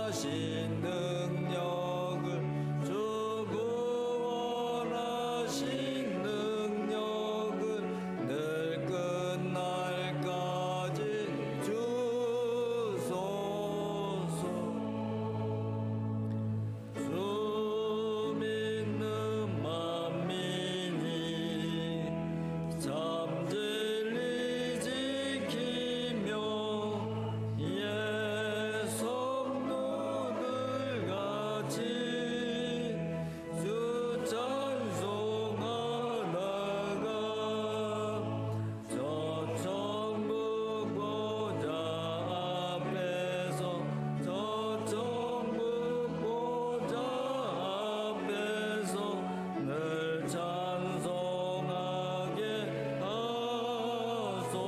구원하신 능력을 주 구원하신 능력을 늘 끝날까지 주소서. 주 믿는 만민이 참 진리 지키며 예성누들같이 주 찬송하다가 저 천국 보좌 앞에서 저 천국 보좌 앞에서 늘 찬송하게 하소서.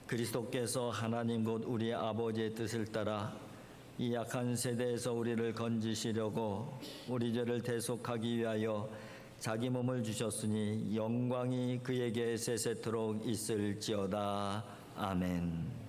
그리스도께서 하나님 곧 우리 아버지의 뜻을 따라 이 약한 세대에서 우리를 건지시려고 우리 죄를 대속하기 위하여 자기 몸을 주셨으니 영광이 그에게 세세토록 있을지어다. 아멘.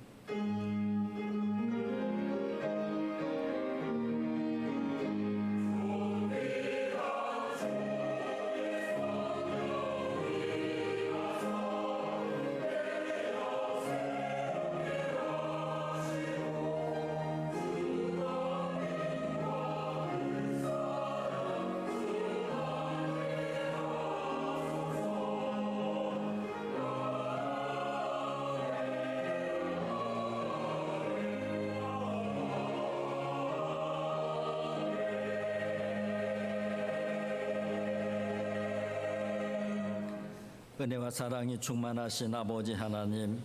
은혜와 사랑이 충만하신 아버지 하나님,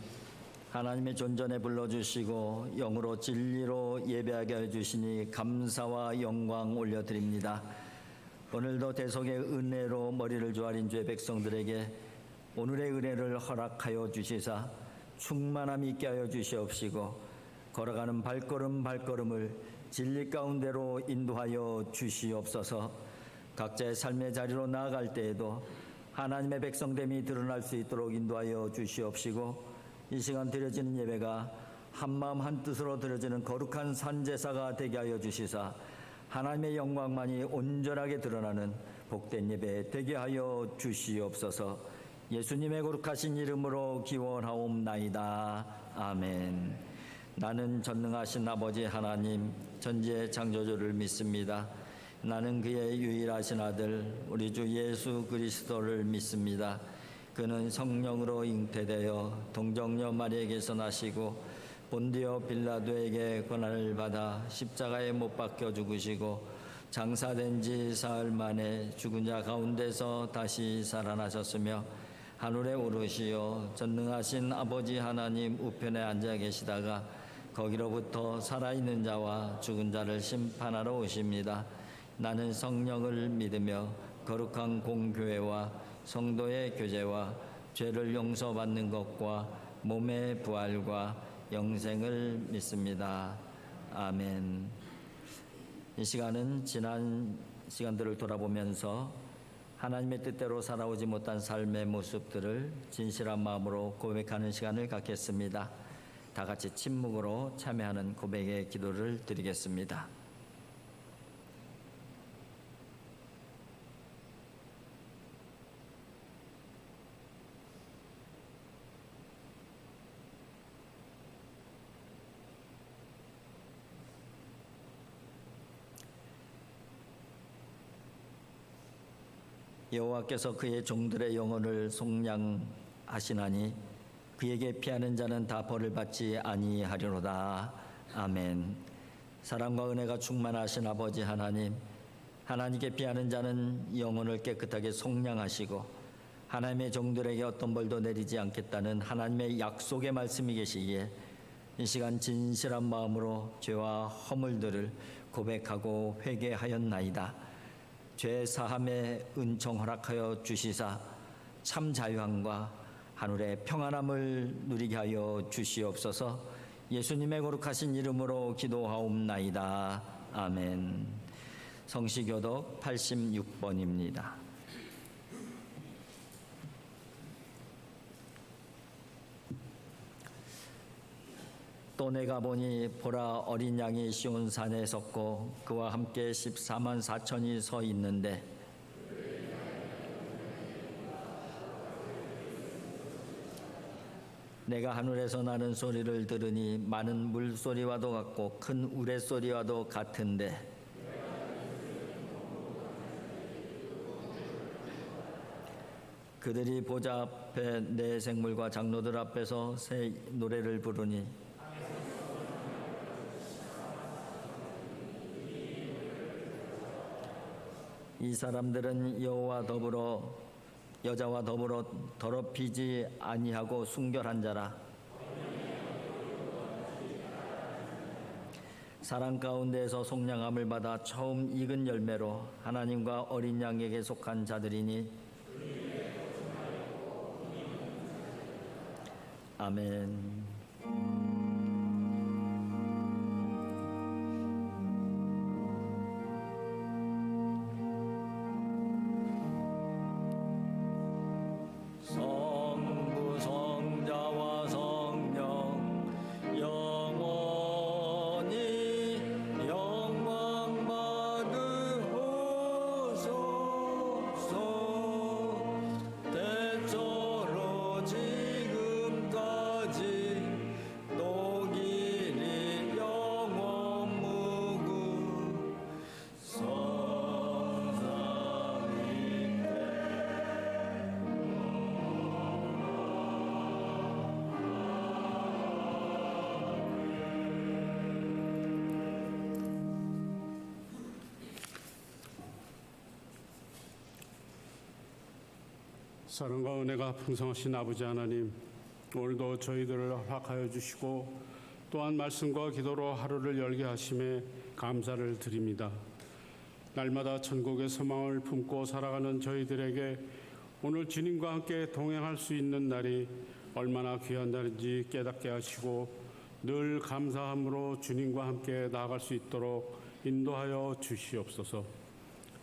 하나님의 존전에 불러주시고 영으로 진리로 예배하게 해주시니 감사와 영광 올려드립니다. 오늘도 대속의 은혜로 머리를 조아린 죄 백성들에게 오늘의 은혜를 허락하여 주시사 충만함 있게 하여 주시옵시고 걸어가는 발걸음을 진리 가운데로 인도하여 주시옵소서. 각자의 삶의 자리로 나아갈 때에도 하나님의 백성됨이 드러날 수 있도록 인도하여 주시옵시고 이 시간 드려지는 예배가 한마음 한뜻으로 드려지는 거룩한 산제사가 되게 하여 주시사 하나님의 영광만이 온전하게 드러나는 복된 예배 되게 하여 주시옵소서. 예수님의 거룩하신 이름으로 기원하옵나이다. 아멘. 나는 전능하신 아버지 하나님 전지의 창조주를 믿습니다. 나는 그의 유일하신 아들 우리 주 예수 그리스도를 믿습니다. 그는 성령으로 잉태되어 동정녀 마리에게서 나시고 본디오 빌라도에게 고난을 받아 십자가에 못 박혀 죽으시고 장사된 지 사흘 만에 죽은 자 가운데서 다시 살아나셨으며 하늘에 오르시어 전능하신 아버지 하나님 우편에 앉아 계시다가 거기로부터 살아있는 자와 죽은 자를 심판하러 오십니다. 나는 성령을 믿으며 거룩한 공교회와 성도의 교제와 죄를 용서받는 것과 몸의 부활과 영생을 믿습니다. 아멘. 이 시간은 지난 시간들을 돌아보면서 하나님의 뜻대로 살아오지 못한 삶의 모습들을 진실한 마음으로 고백하는 시간을 갖겠습니다. 다 같이 침묵으로 참여하는 고백의 기도를 드리겠습니다. 여호와께서 그의 종들의 영혼을 속량하시나니 그에게 피하는 자는 다 벌을 받지 아니하리로다. 아멘. 사랑과 은혜가 충만하신 아버지 하나님, 하나님께 피하는 자는 영혼을 깨끗하게 속량하시고 하나님의 종들에게 어떤 벌도 내리지 않겠다는 하나님의 약속의 말씀이 계시기에 이 시간 진실한 마음으로 죄와 허물들을 고백하고 회개하였나이다. 죄 사함의 은총 허락하여 주시사 참 자유함과 하늘의 평안함을 누리게 하여 주시옵소서. 예수님의 거룩하신 이름으로 기도하옵나이다. 아멘. 성시교독 86번입니다. 또 내가 보니 보라 어린 양이 시온 산에 섰고 그와 함께 14만 4천이 서 있는데 내가 하늘에서 나는 소리를 들으니 많은 물소리와도 같고 큰 우레소리와도 같은데 그들이 보좌 앞에 내 생물과 장로들 앞에서 새 노래를 부르니 이 사람들은 여자와 더불어 더럽히지 아니하고 순결한 자라. 사랑 가운데에서 속량함을 받아 처음 익은 열매로 하나님과 어린 양에게 속한 자들이니 아멘. 성부 성자와 성령 영원히 영광 받으소서. 대처로 지금까지 독일이 영원 무궁 사랑과 은혜가 풍성하신 아버지 하나님, 오늘도 저희들을 허락하여 주시고 또한 말씀과 기도로 하루를 열게 하심에 감사를 드립니다. 날마다 천국의 소망을 품고 살아가는 저희들에게 오늘 주님과 함께 동행할 수 있는 날이 얼마나 귀한 날인지 깨닫게 하시고 늘 감사함으로 주님과 함께 나아갈 수 있도록 인도하여 주시옵소서.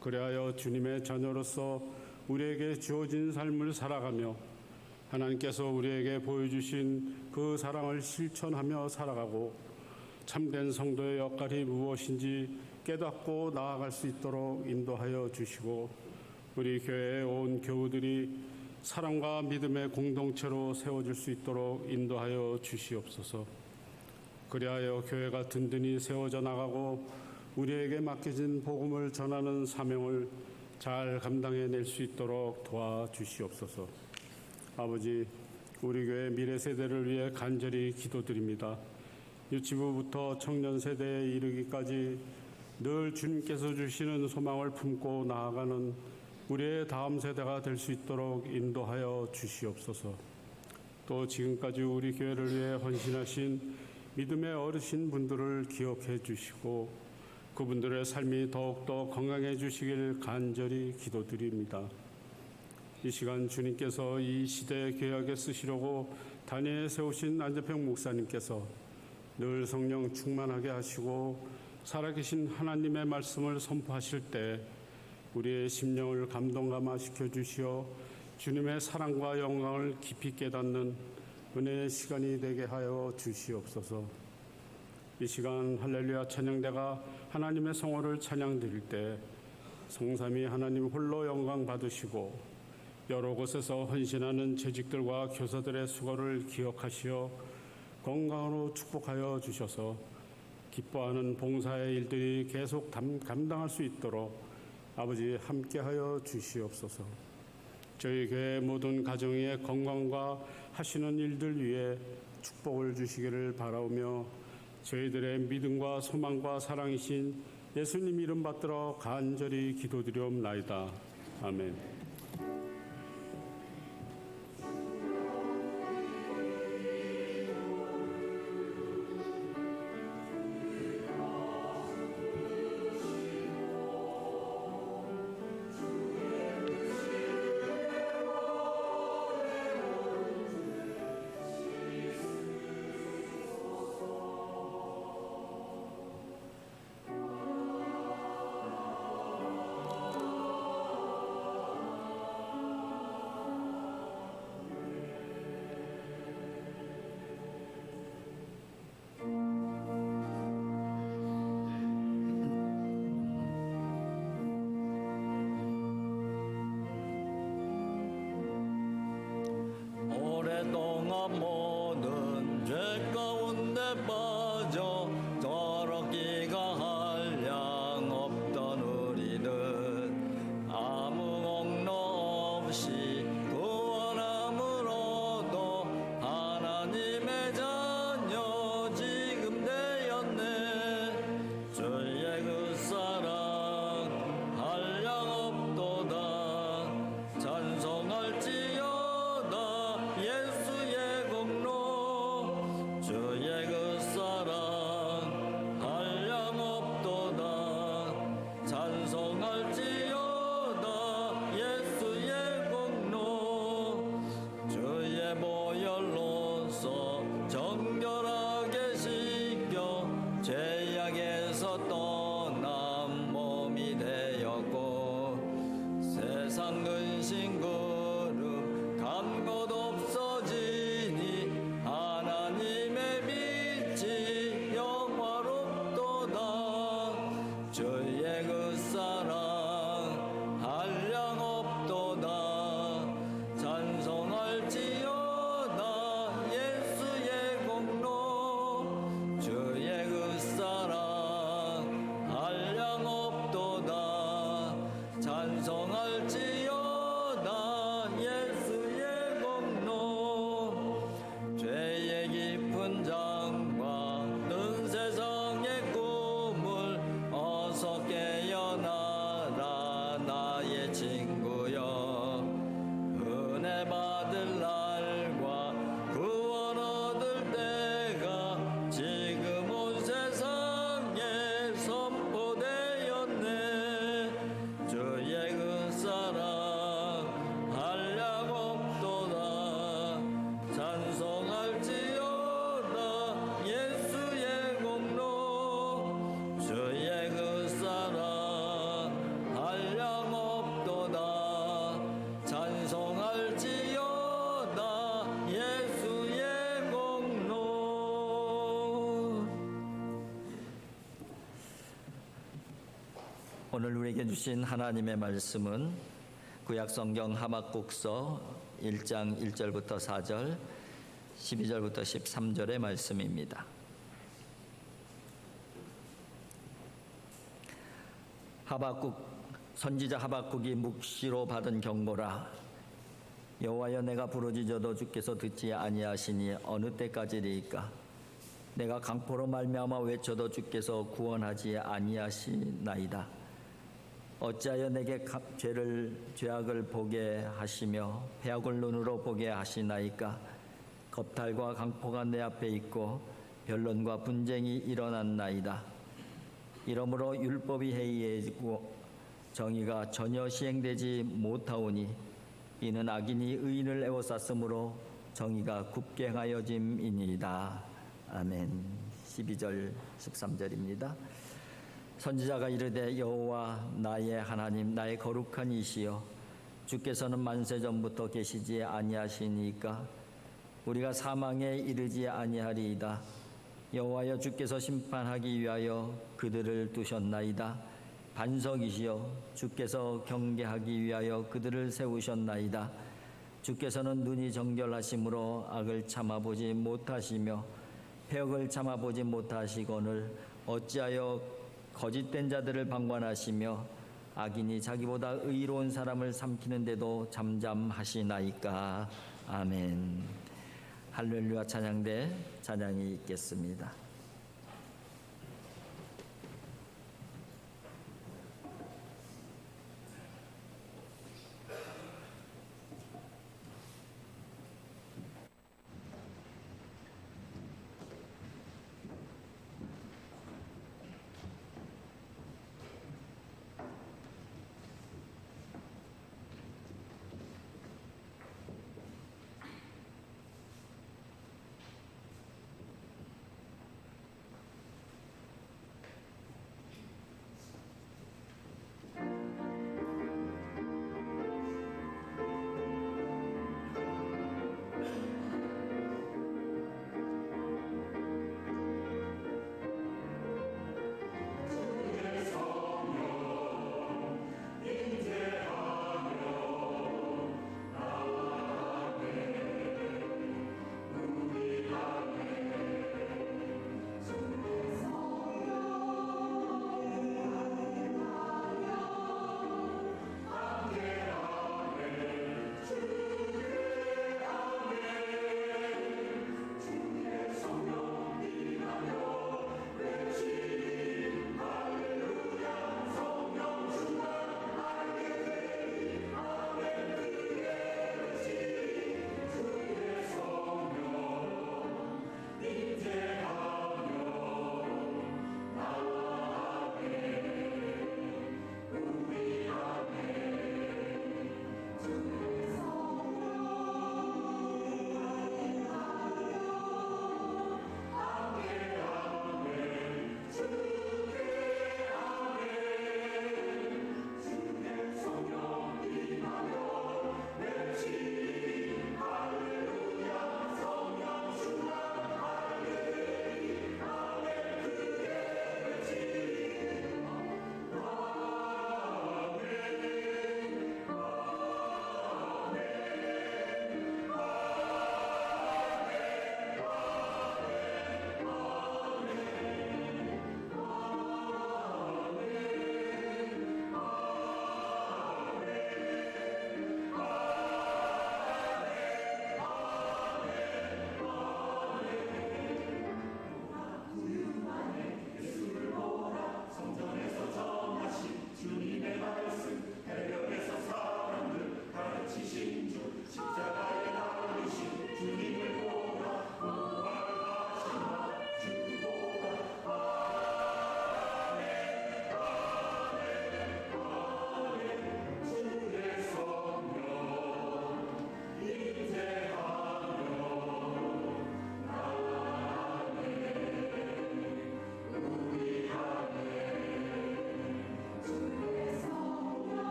그리하여 주님의 자녀로서 우리에게 주어진 삶을 살아가며 하나님께서 우리에게 보여주신 그 사랑을 실천하며 살아가고 참된 성도의 역할이 무엇인지 깨닫고 나아갈 수 있도록 인도하여 주시고 우리 교회의 온 교우들이 사랑과 믿음의 공동체로 세워질 수 있도록 인도하여 주시옵소서. 그리하여 교회가 든든히 세워져 나가고 우리에게 맡겨진 복음을 전하는 사명을 잘 감당해낼 수 있도록 도와주시옵소서. 아버지, 우리 교회 미래 세대를 위해 간절히 기도드립니다. 유치부부터 청년 세대에 이르기까지 늘 주님께서 주시는 소망을 품고 나아가는 우리의 다음 세대가 될 수 있도록 인도하여 주시옵소서. 또 지금까지 우리 교회를 위해 헌신하신 믿음의 어르신 분들을 기억해 주시고 그분들의 삶이 더욱더 건강해 주시길 간절히 기도드립니다. 이 시간 주님께서 이 시대의 교회에 쓰시려고 단위에 세우신 안재평 목사님께서 늘 성령 충만하게 하시고 살아계신 하나님의 말씀을 선포하실 때 우리의 심령을 감동감화시켜 주시어 주님의 사랑과 영광을 깊이 깨닫는 은혜의 시간이 되게 하여 주시옵소서. 이 시간 할렐루야 찬양대가 하나님의 성호를 찬양드릴 때 성삼위 하나님 홀로 영광 받으시고 여러 곳에서 헌신하는 재직들과 교사들의 수고를 기억하시어 건강으로 축복하여 주셔서 기뻐하는 봉사의 일들이 계속 감당할 수 있도록 아버지 함께하여 주시옵소서. 저희 교회 모든 가정의 건강과 하시는 일들 위해 축복을 주시기를 바라오며 저희들의 믿음과 소망과 사랑이신 예수님 이름 받들어 간절히 기도드리옵나이다. 아멘. 행한 모든 죄 가운데 빠져 더럽기가 한량 없던 우리는 아무 공로 없이 구원함으로도 하나님의 자녀 지금 되었네. 주의 그 사랑 한량 없도다. 찬송할지어다 예수의 공로. 주의 그 사랑 한량 없도다. 찬송할지어다 예수의 공로. 주의 보혈로서 정결하게 씻겨 죄악에서 떠난 몸이 되었고 세상 근심 그름 감곳 없어지니 하나님의 빛이 영화롭도다. 주의 그 사랑 한량 없도다. 찬송할지어다 예수의 공로. 주의 그 사랑 한량 없도다. 찬송할지어다 예수의 공로. 죄의 깊은 장과 는 세상의 꿈을 어서 깨어나라 나의 친구여. 은혜 받을 날과 구원 얻을 때가 지금 온 세상에 선포되었네. 주의 그 사랑 한량 없도다. 찬송할지어다 예수의 공로. 주의 그 사랑 한량 없도다. 찬송할지어다 예수의 공로. 오늘 우리에게 주신 하나님의 말씀은 구약성경 하박국서 1장 1절부터 4절, 12절부터 13절의 말씀입니다. 선지자 하박국이 묵시로 받은 경고라. 여호와여, 내가 부르짖어도 주께서 듣지 아니하시니 어느 때까지리이까? 내가 강포로 말미암아 외쳐도 주께서 구원하지 아니하시나이다. 어찌하여 내게 죄악을 보게 하시며 패악을 눈으로 보게 하시나이까? 겁탈과 강포가 내 앞에 있고 변론과 분쟁이 일어났나이다. 이러므로 율법이 해이해지고 정의가 전혀 시행되지 못하오니 이는 악인이 의인을 에워쌌으므로 정의가 굽게 하여짐이니이다. 아멘. 12절 13절입니다. 선지자가 이르되 여호와 나의 하나님 나의 거룩한 이시여, 주께서는 만세 전부터 계시지 아니하시니까 우리가 사망에 이르지 아니하리이다. 여호와여, 주께서 심판하기 위하여 그들을 두셨나이다. 반석이시여, 주께서 경계하기 위하여 그들을 세우셨나이다. 주께서는 눈이 정결하심으로 악을 참아보지 못하시며 패역을 참아보지 못하시거늘 어찌하여 거짓된 자들을 방관하시며 악인이 자기보다 의로운 사람을 삼키는데도 잠잠하시나이까. 아멘. 할렐루야 찬양대 찬양이 있겠습니다.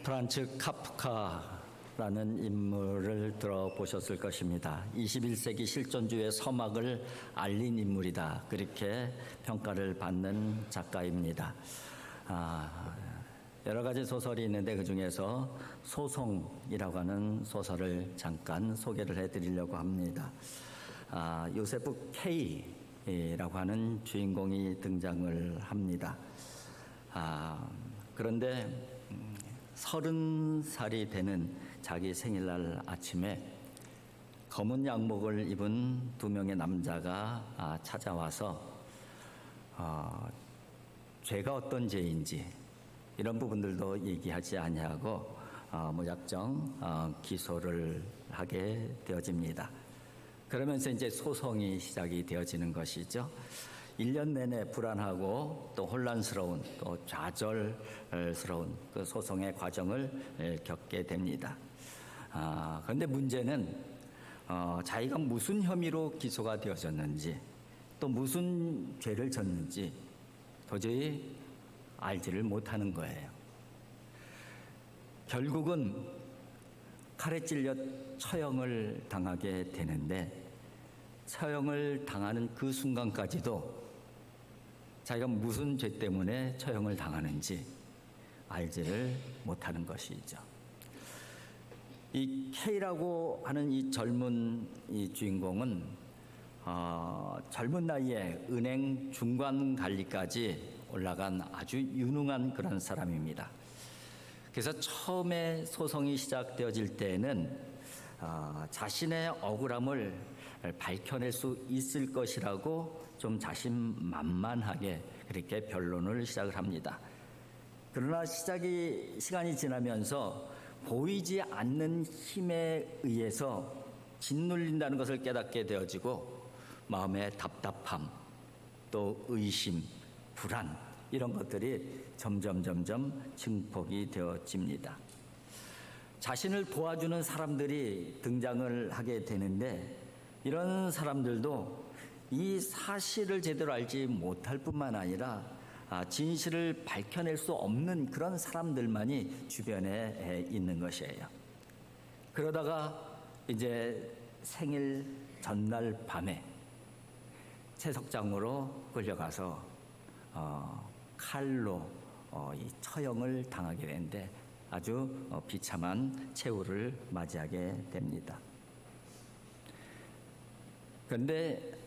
프란츠 카프카라는 인물을 들어보셨을 것입니다. 21세기 실존주의 서막을 알린 인물이다. 그렇게 평가를 받는 작가입니다. 여러 가지 소설이 있는데 그중에서 소송이라고 하는 소설을 잠깐 소개를 해드리려고 합니다. 요세프 K라고 하는 주인공이 등장을 합니다. 그런데 30살이 되는 자기 생일날 아침에 검은 양복을 입은 두 명의 남자가 찾아와서 죄가 어떤 죄인지 이런 부분들도 얘기하지 아니하고 무작정 기소를 하게 되어집니다. 그러면서 이제 소송이 시작이 되어지는 것이죠. 1년 내내 불안하고 또 혼란스러운 또 좌절스러운 그 소송의 과정을 겪게 됩니다. 그런데 문제는 자기가 무슨 혐의로 기소가 되어졌는지 또 무슨 죄를 졌는지 도저히 알지를 못하는 거예요. 결국은 칼에 찔려 처형을 당하게 되는데 처형을 당하는 그 순간까지도 자기가 무슨 죄 때문에 처형을 당하는지 알지를 못하는 것이죠. 이 K라고 하는 이 젊은 이 주인공은 젊은 나이에 은행 중간 관리까지 올라간 아주 유능한 그런 사람입니다. 그래서 처음에 소송이 시작되어질 때에는 자신의 억울함을 밝혀낼 수 있을 것이라고 좀 자신만만하게 그렇게 변론을 시작을 합니다. 그러나 시간이 지나면서 보이지 않는 힘에 의해서 짓눌린다는 것을 깨닫게 되어지고 마음의 답답함, 또 의심, 불안 이런 것들이 점점 증폭이 되어집니다. 자신을 도와주는 사람들이 등장을 하게 되는데 이런 사람들도 이 사실을 제대로 알지 못할 뿐만 아니라 진실을 밝혀낼 수 없는 그런 사람들만이 주변에 있는 것이에요. 그러다가 이제 생일 전날 밤에 채석장으로 끌려가서 칼로 이 처형을 당하게 되는데 아주 비참한 최후를 맞이하게 됩니다. 그런데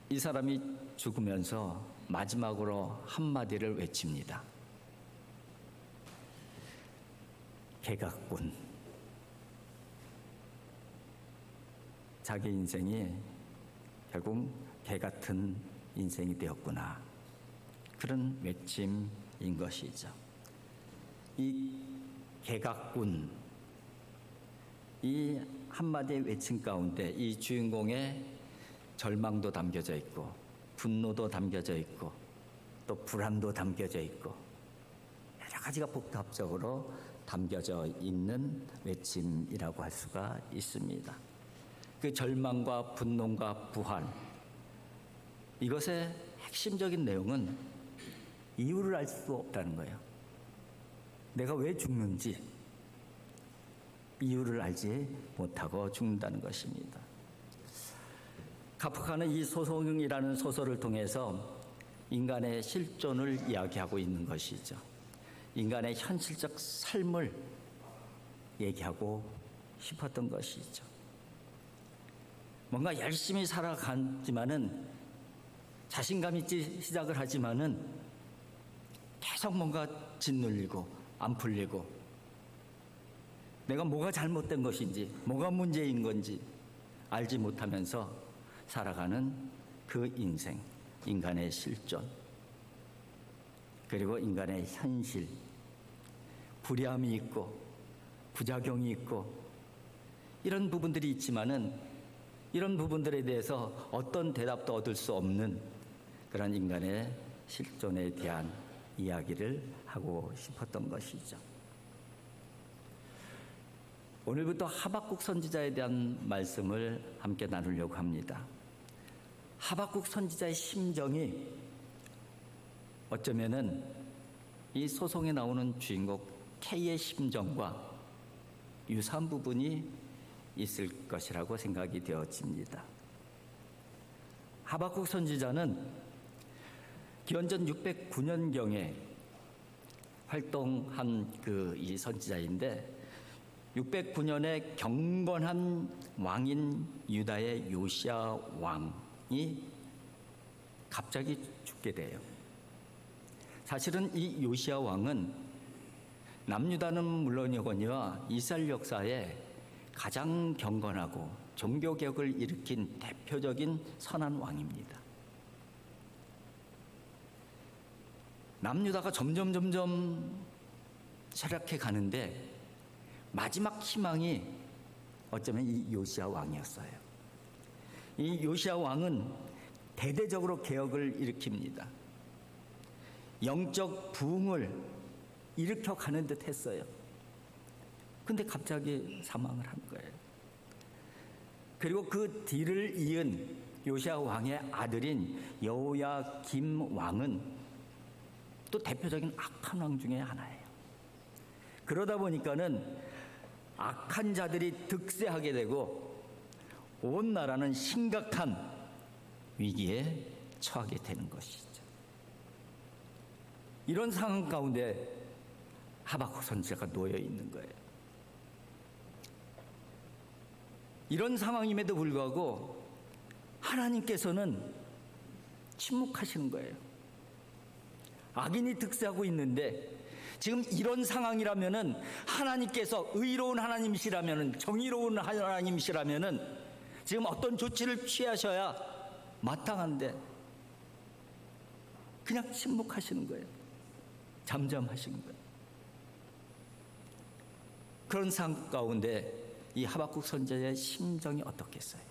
이 사람이 죽으면서 마지막으로 한마디를 외칩니다. 개같군. 자기 인생이 결국 개같은 인생이 되었구나. 그런 외침인 것이죠. 이 개같군, 이 한마디의 외침 가운데 이 주인공의 절망도 담겨져 있고 분노도 담겨져 있고 또 불안도 담겨져 있고 여러 가지가 복합적으로 담겨져 있는 외침이라고 할 수가 있습니다. 그 절망과 분노와 부활, 이것의 핵심적인 내용은 이유를 알 수 없다는 거예요. 내가 왜 죽는지 이유를 알지 못하고 죽는다는 것입니다. 카프카는 이 소송이라는 소설을 통해서 인간의 실존을 이야기하고 있는 것이죠. 인간의 현실적 삶을 얘기하고 싶었던 것이죠. 뭔가 열심히 살아가지만은 자신감 있게 시작을 하지만은 계속 뭔가 짓눌리고 안 풀리고 내가 뭐가 잘못된 것인지 뭐가 문제인 건지 알지 못하면서 살아가는 그 인생, 인간의 실존, 그리고 인간의 현실, 불의함이 있고 부작용이 있고 이런 부분들이 있지만은 이런 부분들에 대해서 어떤 대답도 얻을 수 없는 그런 인간의 실존에 대한 이야기를 하고 싶었던 것이죠. 오늘부터 하박국 선지자에 대한 말씀을 함께 나누려고 합니다. 하박국 선지자의 심정이 어쩌면은 이 소송에 나오는 주인공 K의 심정과 유사한 부분이 있을 것이라고 생각이 되어집니다. 하박국 선지자는 기원전 609년경에 활동한 이 선지자인데 609년에 경건한 왕인 유다의 요시야 왕이 갑자기 죽게 돼요. 사실은 이 요시야 왕은 남유다는 물론이거니와 이스라엘 역사에 가장 경건하고 종교개혁을 일으킨 대표적인 선한 왕입니다. 남유다가 점점 쇠락해 가는데 마지막 희망이 어쩌면 이 요시야 왕이었어요. 이 요시야 왕은 대대적으로 개혁을 일으킵니다. 영적 부흥을 일으켜 가는 듯 했어요. 근데 갑자기 사망을 한 거예요. 그리고 그 뒤를 이은 요시야 왕의 아들인 여호야김 왕은 또 대표적인 악한 왕 중에 하나예요. 그러다 보니까는 악한 자들이 득세하게 되고 온 나라는 심각한 위기에 처하게 되는 것이죠. 이런 상황 가운데 하박국 선지자가 놓여 있는 거예요. 이런 상황임에도 불구하고 하나님께서는 침묵하시는 거예요. 악인이 득세하고 있는데 지금 이런 상황이라면은 하나님께서 의로운 하나님이시라면은 정의로운 하나님이시라면은 지금 어떤 조치를 취하셔야 마땅한데 그냥 침묵하시는 거예요. 잠잠하시는 거예요. 그런 상황 가운데 이 하박국 선지자의 심정이 어떻겠어요?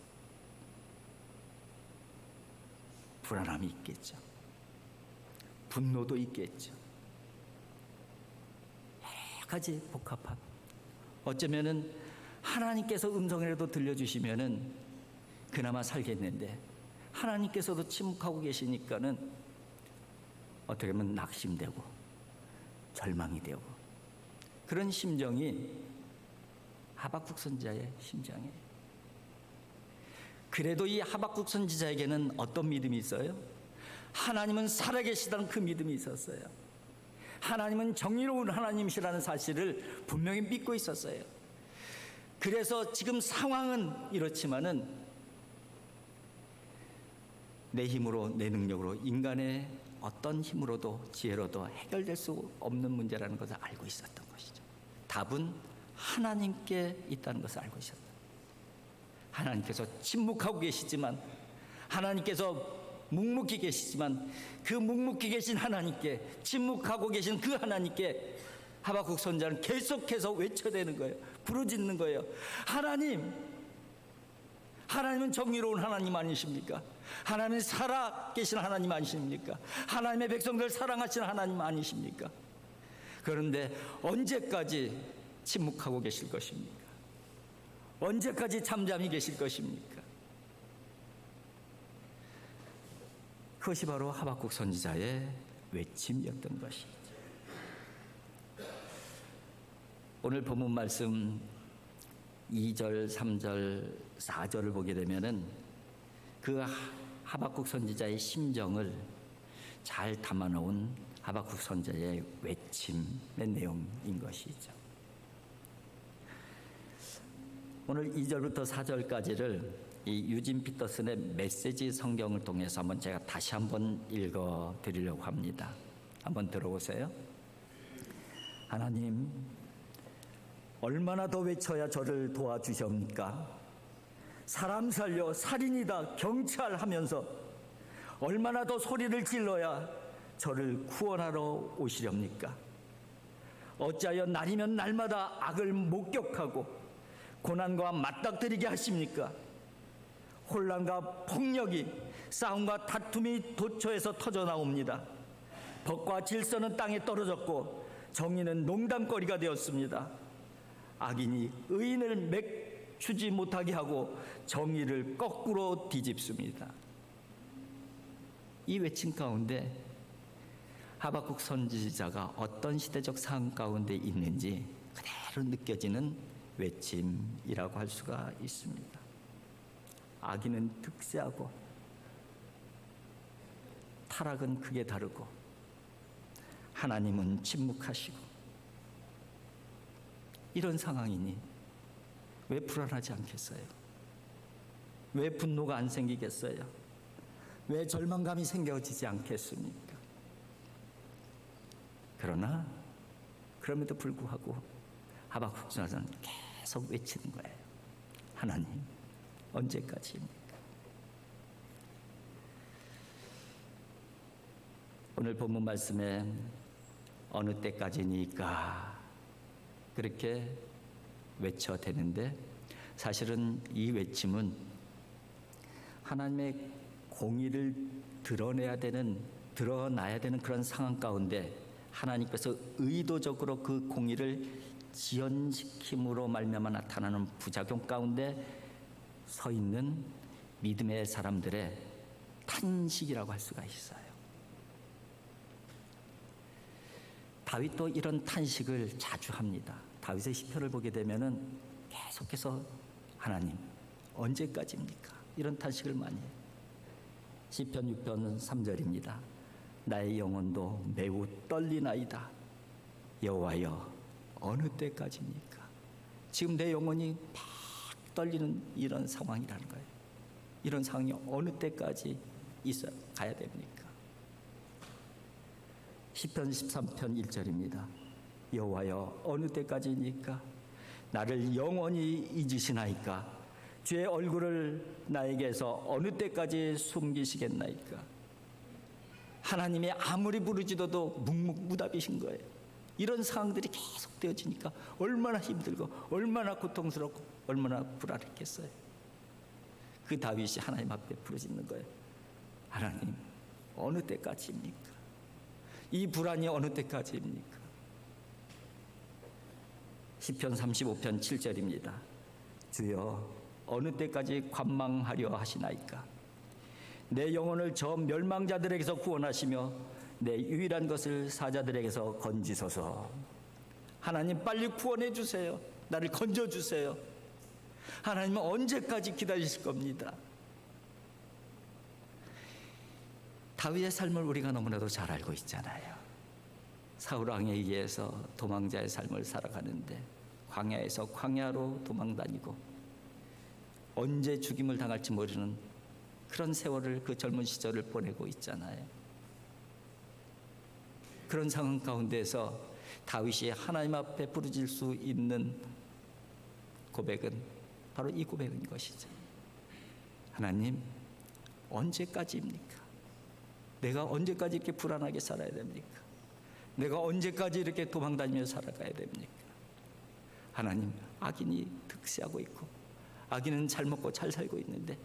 불안함이 있겠죠. 분노도 있겠죠. 여러 가지 복합한. 어쩌면은 하나님께서 음성이라도 들려주시면은 그나마 살겠는데 하나님께서도 침묵하고 계시니까는 어떻게 보면 낙심되고 절망이 되고 그런 심정이 하박국 선지자의 심정이에요. 그래도 이 하박국 선지자에게는 어떤 믿음이 있어요? 하나님은 살아계시다는 그 믿음이 있었어요. 하나님은 정의로운 하나님이시라는 사실을 분명히 믿고 있었어요. 그래서 지금 상황은 이렇지만은 내 힘으로 내 능력으로 인간의 어떤 힘으로도 지혜로도 해결될 수 없는 문제라는 것을 알고 있었던 것이죠. 답은 하나님께 있다는 것을 알고 있었다. 하나님께서 침묵하고 계시지만 하나님께서 묵묵히 계시지만 그 묵묵히 계신 하나님께 침묵하고 계신 그 하나님께 하박국 선지자는 계속해서 외쳐대는 거예요. 부르짖는 거예요. 하나님은 정의로운 하나님 아니십니까? 하나님은 살아계신 하나님 아니십니까? 하나님의 백성들 사랑하시는 하나님 아니십니까? 그런데 언제까지 침묵하고 계실 것입니까? 언제까지 잠잠히 계실 것입니까? 그것이 바로 하박국 선지자의 외침이었던 것이죠. 오늘 본문 말씀 2절, 3절, 4절을 보게 되면은 그 하박국 선지자의 심정을 잘 담아놓은 하박국 선지자의 외침의 내용인 것이죠. 오늘 2절부터 4절까지를 이 유진 피터슨의 메시지 성경을 통해서 한번 제가 다시 한번 읽어 드리려고 합니다. 한번 들어보세요. 하나님, 얼마나 더 외쳐야 저를 도와주시옵니까? 사람 살려 살인이다 경찰하면서 얼마나 더 소리를 질러야 저를 구원하러 오시렵니까? 어찌하여 날이면 날마다 악을 목격하고 고난과 맞닥뜨리게 하십니까? 혼란과 폭력이 싸움과 다툼이 도처에서 터져나옵니다. 법과 질서는 땅에 떨어졌고 정의는 농담거리가 되었습니다. 악인이 의인을 맺추지 못하게 하고 정의를 거꾸로 뒤집습니다. 이 외침 가운데 하박국 선지자가 어떤 시대적 상황 가운데 있는지 그대로 느껴지는 외침이라고 할 수가 있습니다. 악인은 득세하고 타락은 크게 다르고 하나님은 침묵하시고, 이런 상황이니 왜 불안하지 않겠어요? 왜 분노가 안 생기겠어요? 왜 절망감이 생겨지지 않겠습니까? 그러나 그럼에도 불구하고 하박국 선지자는 계속 외치는 거예요. 하나님, 언제까지입니까? 오늘 본문 말씀에 어느 때까지니까 그렇게 외쳐대는데, 사실은 이 외침은 하나님의 공의를 드러나야 되는 그런 상황 가운데 하나님께서 의도적으로 그 공의를 지연시킴으로 말미암아 나타나는 부작용 가운데 서 있는 믿음의 사람들의 탄식이라고 할 수가 있어요. 다윗도 이런 탄식을 자주 합니다. 다윗의 시편을 보게 되면은 계속해서 하나님, 언제까지입니까? 이런 탄식을 많이 해요. 시편 6편 3절입니다. 나의 영혼도 매우 떨리나이다. 여호와여, 어느 때까지입니까? 지금 내 영혼이 막 떨리는 이런 상황이라는 거예요. 이런 상황이 어느 때까지 있어 가야 됩니까? 시편 13편 1절입니다. 여호와여, 어느 때까지입니까? 나를 영원히 잊으시나이까? 주의 얼굴을 나에게서 어느 때까지 숨기시겠나이까? 하나님이 아무리 부르짖어도 묵묵무답이신 거예요. 이런 상황들이 계속 되어지니까 얼마나 힘들고 얼마나 고통스럽고 얼마나 불안했겠어요. 그 다윗이 하나님 앞에 부르짖는 거예요. 하나님, 어느 때까지입니까? 이 불안이 어느 때까지입니까? 시편 35편 7절입니다. 주여, 어느 때까지 관망하려 하시나이까? 내 영혼을 저 멸망자들에게서 구원하시며 내 유일한 것을 사자들에게서 건지소서. 하나님, 빨리 구원해 주세요. 나를 건져 주세요. 하나님은 언제까지 기다리실 겁니다? 다윗의 삶을 우리가 너무나도 잘 알고 있잖아요. 사울 왕에 의해서 도망자의 삶을 살아가는데 광야에서 광야로 도망다니고 언제 죽임을 당할지 모르는 그런 세월을, 그 젊은 시절을 보내고 있잖아요. 그런 상황 가운데서 다윗이 하나님 앞에 부르짖을 수 있는 고백은 바로 이 고백인 것이죠. 하나님, 언제까지입니까? 내가 언제까지 이렇게 불안하게 살아야 됩니까? 내가 언제까지 이렇게 도망다니며 살아가야 됩니까? 하나님, 악인이 득세하고 있고 악인은 잘 먹고 잘 살고 있는데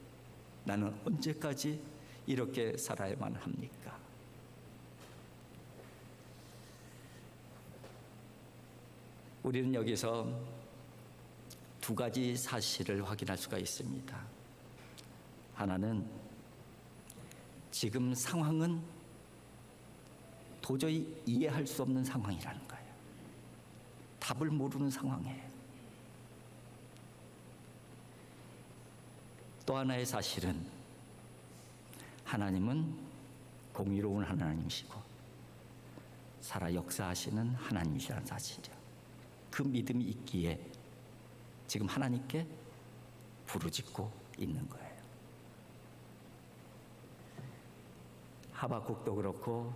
나는 언제까지 이렇게 살아야만 합니까? 우리는 여기서 두 가지 사실을 확인할 수가 있습니다. 하나는 지금 상황은 도저히 이해할 수 없는 상황이라는 거예요. 답을 모르는 상황이에요. 또 하나의 사실은 하나님은 공의로운 하나님이시고 살아 역사하시는 하나님이시라는 사실이요. 그 믿음이 있기에 지금 하나님께 부르짖고 있는 거예요. 하박국도 그렇고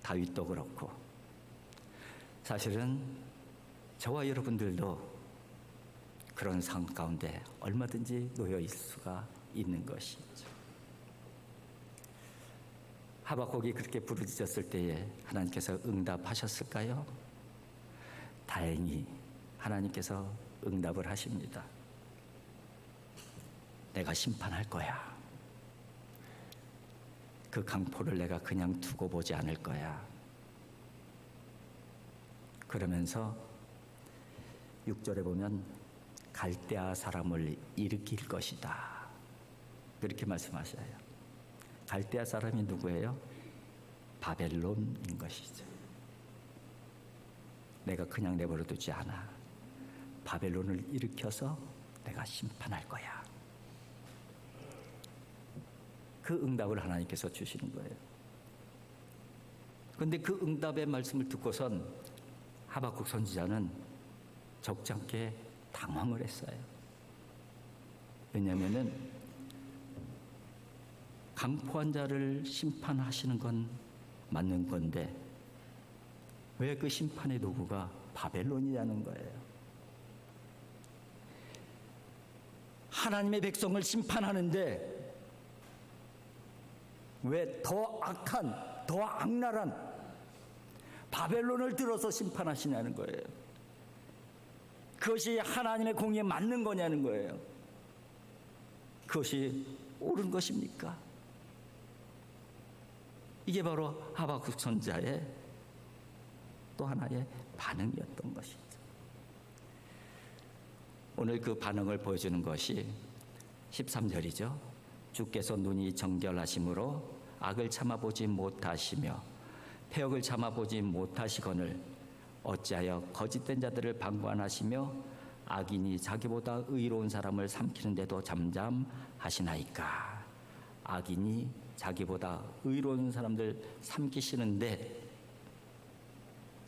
다윗도 그렇고 사실은 저와 여러분들도 그런 상황 가운데 얼마든지 놓여 있을 수가 있는 것이죠. 하박국이 그렇게 부르짖었을 때에 하나님께서 응답하셨을까요? 다행히 하나님께서 응답을 하십니다. 내가 심판할 거야. 그 강포를 내가 그냥 두고 보지 않을 거야. 그러면서 6절에 보면 갈대아 사람을 일으킬 것이다. 그렇게 말씀하셔요. 갈대아 사람이 누구예요? 바벨론인 것이죠. 내가 그냥 내버려 두지 않아. 바벨론을 일으켜서 내가 심판할 거야. 그 응답을 하나님께서 주시는 거예요. 그런데 그 응답의 말씀을 듣고선 하박국 선지자는 적지 않게 당황을 했어요. 왜냐하면은 강포한 자를 심판하시는 건 맞는 건데 왜 그 심판의 도구가 바벨론이라는 거예요. 하나님의 백성을 심판하는데 왜 더 악한, 더 악랄한 바벨론을 들어서 심판하시냐는 거예요. 그것이 하나님의 공의에 맞는 거냐는 거예요. 그것이 옳은 것입니까? 이게 바로 하박국 선지자의 또 하나의 반응이었던 것이죠. 오늘 그 반응을 보여주는 것이 13절이죠. 주께서 눈이 정결하심으로 악을 참아보지 못하시며 패역을 참아보지 못하시거늘 어찌하여 거짓된 자들을 방관하시며 악인이 자기보다 의로운 사람을 삼키는데도 잠잠하시나이까. 악인이 자기보다 의로운 사람들 삼키시는데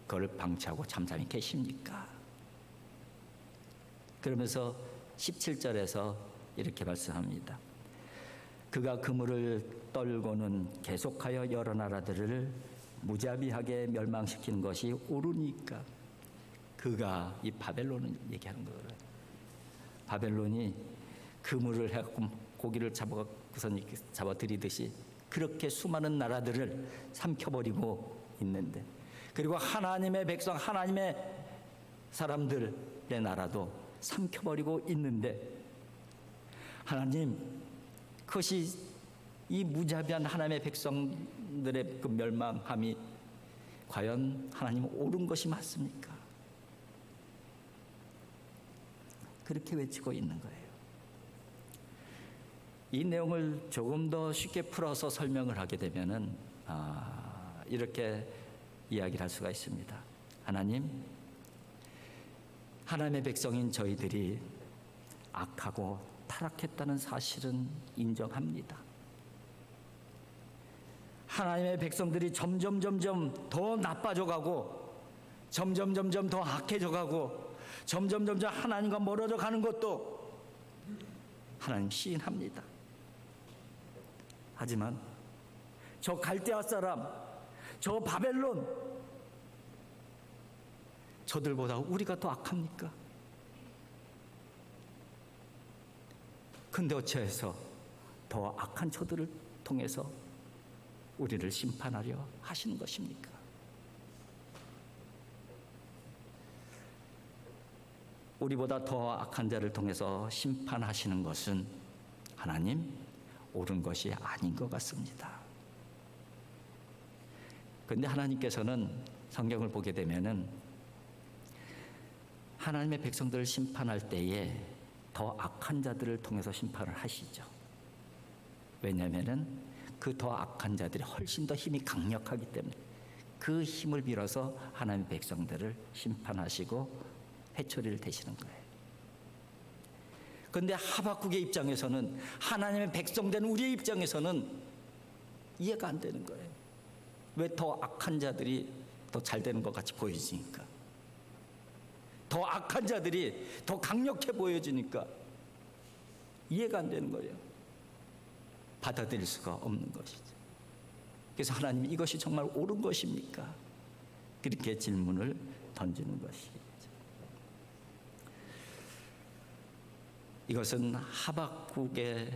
그걸 방치하고 잠잠히 계십니까? 그러면서 17절에서 이렇게 말씀합니다. 그가 그물을 떨고는 계속하여 여러 나라들을 무자비하게 멸망시키는 것이 옳으니까. 그가 이 바벨론을 얘기하는 거예요. 바벨론이 그물을 해갖고 고기를 잡아들이듯이 그렇게 수많은 나라들을 삼켜버리고 있는데, 그리고 하나님의 백성, 하나님의 사람들의 나라도 삼켜버리고 있는데, 하나님, 그것이 이 무자비한 하나님의 백성들의 그 멸망함이 과연 하나님 옳은 것이 맞습니까? 그렇게 외치고 있는 거예요. 이 내용을 조금 더 쉽게 풀어서 설명을 하게 되면은 이렇게 이야기를 할 수가 있습니다. 하나님, 하나님의 백성인 저희들이 악하고 타락했다는 사실은 인정합니다. 하나님의 백성들이 점점 더 나빠져가고 점점 더 악해져가고 점점 하나님과 멀어져 가는 것도 하나님 시인합니다. 하지만 저 갈대아 사람, 저 바벨론, 저들보다 우리가 더 악합니까? 근데 어찌해서 더 악한 저들을 통해서 우리를 심판하려 하시는 것입니까? 우리보다 더 악한 자를 통해서 심판하시는 것은 하나님 옳은 것이 아닌 것 같습니다. 그런데 하나님께서는 성경을 보게 되면은 하나님의 백성들을 심판할 때에 더 악한 자들을 통해서 심판을 하시죠. 왜냐하면은 그 더 악한 자들이 훨씬 더 힘이 강력하기 때문에 그 힘을 빌어서 하나님의 백성들을 심판하시고 회초리를 대시는 거예요. 그런데 하박국의 입장에서는, 하나님의 백성된 우리의 입장에서는 이해가 안 되는 거예요. 왜 더 악한 자들이 더 잘 되는 것 같이 보여지니까, 더 악한 자들이 더 강력해 보여지니까 이해가 안 되는 거예요. 받아들일 수가 없는 것이죠. 그래서 하나님, 이것이 정말 옳은 것입니까? 그렇게 질문을 던지는 것이죠. 이것은 하박국의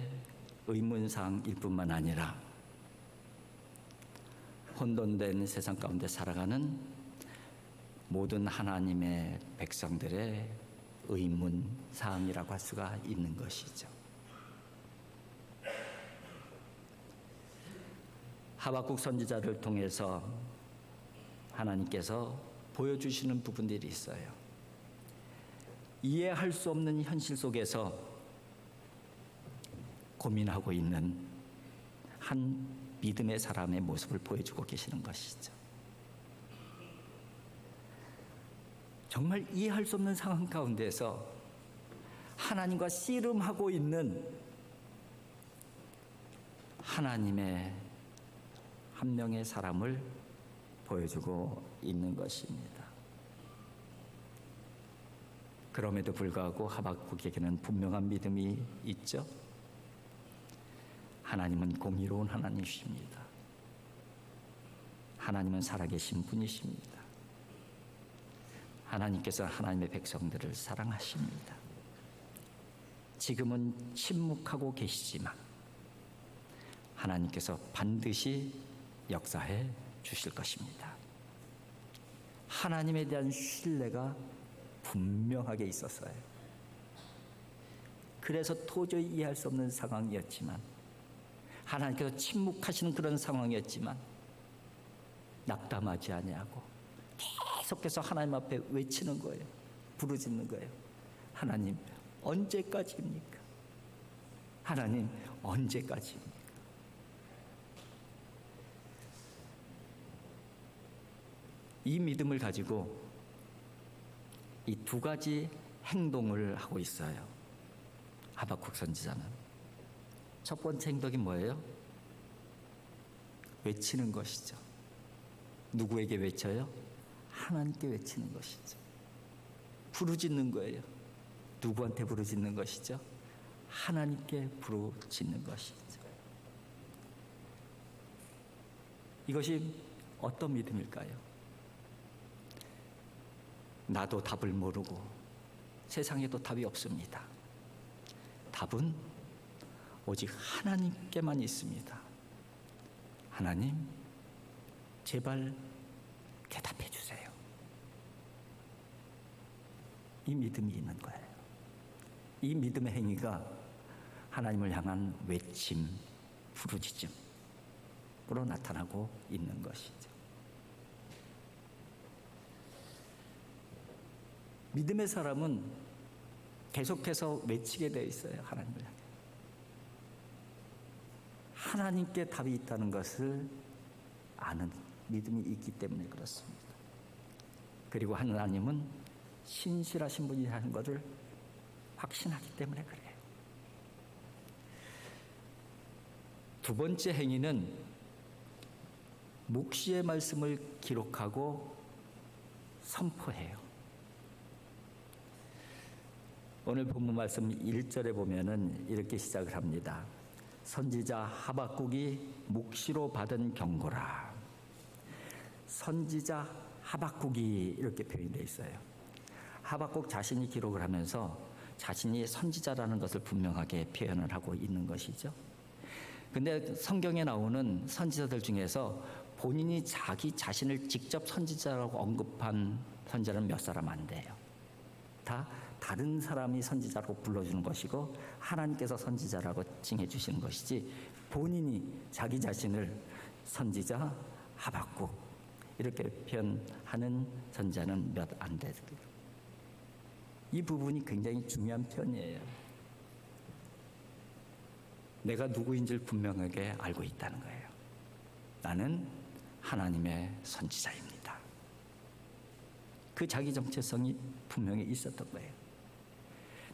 의문사항일 뿐만 아니라 혼돈된 세상 가운데 살아가는 모든 하나님의 백성들의 의문사항이라고 할 수가 있는 것이죠. 하박국 선지자를 통해서 하나님께서 보여주시는 부분들이 있어요. 이해할 수 없는 현실 속에서 고민하고 있는 한 믿음의 사람의 모습을 보여주고 계시는 것이죠. 정말 이해할 수 없는 상황 가운데서 하나님과 씨름하고 있는 하나님의 한 명의 사람을 보여주고 있는 것입니다. 그럼에도 불구하고 하박국에게는 분명한 믿음이 있죠. 하나님은 공의로운 하나님이십니다. 하나님은 살아계신 분이십니다. 하나님께서 하나님의 백성들을 사랑하십니다. 지금은 침묵하고 계시지만 하나님께서 반드시 역사해 주실 것입니다. 하나님에 대한 신뢰가 분명하게 있었어요. 그래서 도저히 이해할 수 없는 상황이었지만, 하나님께서 침묵하시는 그런 상황이었지만 낙담하지 아니하고 계속해서 하나님 앞에 외치는 거예요. 부르짖는 거예요. 하나님, 언제까지입니까? 하나님, 언제까지입니까? 이 믿음을 가지고 이 두 가지 행동을 하고 있어요. 하박국 선지자는. 첫 번째 행동이 뭐예요? 외치는 것이죠. 누구에게 외쳐요? 하나님께 외치는 것이죠. 부르짖는 거예요. 누구한테 부르짖는 것이죠? 하나님께 부르짖는 것이죠. 이것이 어떤 믿음일까요? 나도 답을 모르고 세상에도 답이 없습니다. 답은 오직 하나님께만 있습니다. 하나님, 제발 대답해 주세요. 이 믿음이 있는 거예요. 이 믿음의 행위가 하나님을 향한 외침, 부르짖음으로 나타나고 있는 것이죠. 믿음의 사람은 계속해서 외치게 되어 있어요. 하나님을 향해. 하나님께 답이 있다는 것을 아는 믿음이 있기 때문에 그렇습니다. 그리고 하나님은 신실하신 분이라는 것을 확신하기 때문에 그래요. 두 번째 행위는 묵시의 말씀을 기록하고 선포해요. 오늘 본문 말씀 1절에 보면은 이렇게 시작을 합니다. 선지자 하박국이 묵시로 받은 경고라. 선지자 하박국이 이렇게 표현되어 있어요. 하박국 자신이 기록을 하면서 자신이 선지자라는 것을 분명하게 표현을 하고 있는 것이죠. 근데 성경에 나오는 선지자들 중에서 본인이 자기 자신을 직접 선지자라고 언급한 선지자는 몇 사람 안 돼요. 다 다른 사람이 선지자라고 불러주는 것이고 하나님께서 선지자라고 칭해주시는 것이지, 본인이 자기 자신을 선지자 하박국 이렇게 표현하는 선지자는 몇 안 돼요. 이 부분이 굉장히 중요한 편이에요. 내가 누구인지를 분명하게 알고 있다는 거예요. 나는 하나님의 선지자입니다. 그 자기 정체성이 분명히 있었던 거예요.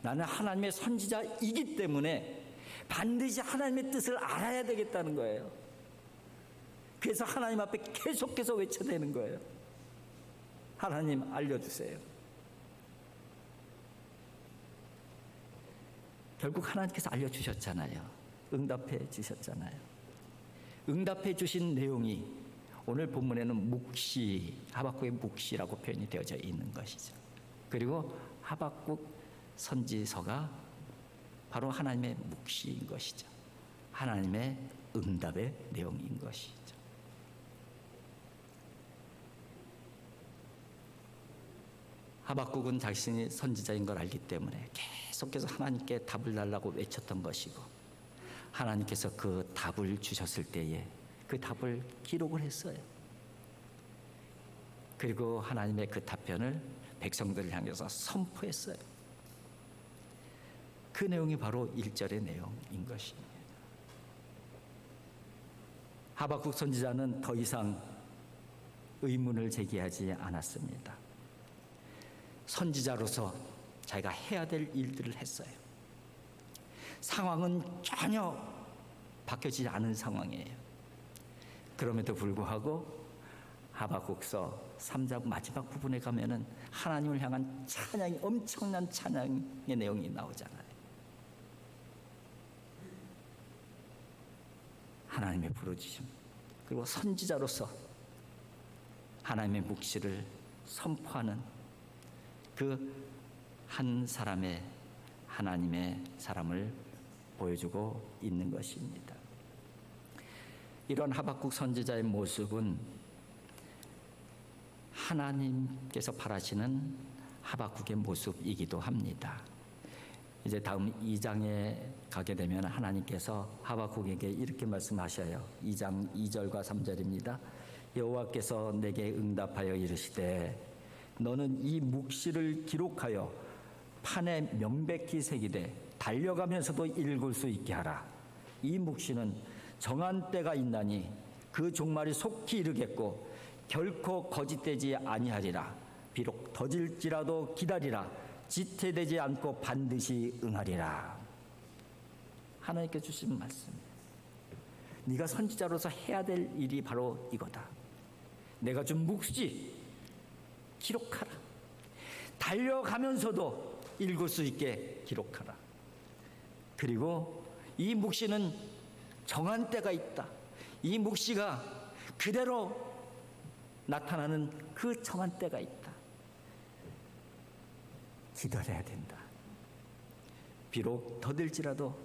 나는 하나님의 선지자이기 때문에 반드시 하나님의 뜻을 알아야 되겠다는 거예요. 그래서 하나님 앞에 계속해서 외쳐대는 거예요. 하나님, 알려주세요. 결국 하나님께서 알려주셨잖아요. 응답해 주셨잖아요. 응답해 주신 내용이 오늘 본문에는 묵시, 하박국의 묵시라고 표현이 되어져 있는 것이죠. 그리고 하박국 선지서가 바로 하나님의 묵시인 것이죠. 하나님의 응답의 내용인 것이죠. 하박국은 자신이 선지자인 걸 알기 때문에 계속해서 하나님께 답을 달라고 외쳤던 것이고, 하나님께서 그 답을 주셨을 때에 그 답을 기록을 했어요. 그리고 하나님의 그 답변을 백성들을 향해서 선포했어요. 그 내용이 바로 1절의 내용인 것입니다. 하박국 선지자는 더 이상 의문을 제기하지 않았습니다. 선지자로서 자기가 해야 될 일들을 했어요. 상황은 전혀 바뀌지 않은 상황이에요. 그럼에도 불구하고 하박국서 3장 마지막 부분에 가면은 하나님을 향한 찬양이, 엄청난 찬양의 내용이 나오잖아요. 하나님의 부르짖음, 그리고 선지자로서 하나님의 묵시를 선포하는 그 한 사람의 하나님의 사람을 보여주고 있는 것입니다. 이런 하박국 선지자의 모습은 하나님께서 바라시는 하박국의 모습이기도 합니다. 이제 다음 2장에 가게 되면 하나님께서 하박국에게 이렇게 말씀하셔요. 2장 2절과 3절입니다. 여호와께서 내게 응답하여 이르시되 너는 이 묵시를 기록하여 판에 명백히 새기되 달려가면서도 읽을 수 있게 하라. 이 묵시는 정한 때가 있나니 그 종말이 속히 이르겠고 결코 거짓되지 아니하리라. 비록 더딜지라도 기다리라. 지체되지 않고 반드시 응하리라. 하나님께 주신 말씀. 네가 선지자로서 해야 될 일이 바로 이거다. 내가 준 묵시 기록하라. 달려가면서도 읽을 수 있게 기록하라. 그리고 이 묵시는 정한 때가 있다. 이 묵시가 그대로 나타나는 그 정한 때가 있다. 기다려야 된다. 비록 더딜지라도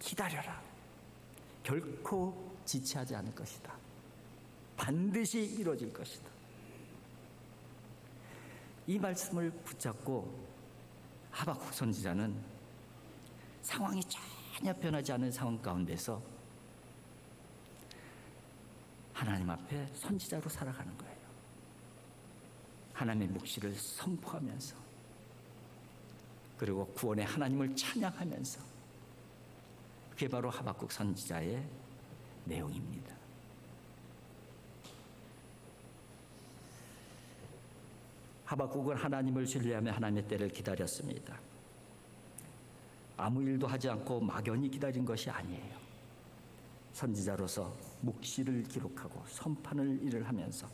기다려라. 결코 지체하지 않을 것이다. 반드시 이루어질 것이다. 이 말씀을 붙잡고 하박국 선지자는 상황이 전혀 변하지 않은 상황 가운데서 하나님 앞에 선지자로 살아가는 거예요. 하나님의 묵시를 선포하면서, 그리고 구원의 하나님을 찬양하면서, 그게 바로 하박국 선지자의 내용입니다. 하박국은 하나님을 신뢰하며 하나님의 때를 기다렸습니다. 아무 일도 하지 않고 막연히 기다린 것이 아니에요. 선지자로서 묵시를 기록하고 선판을 일을 하면서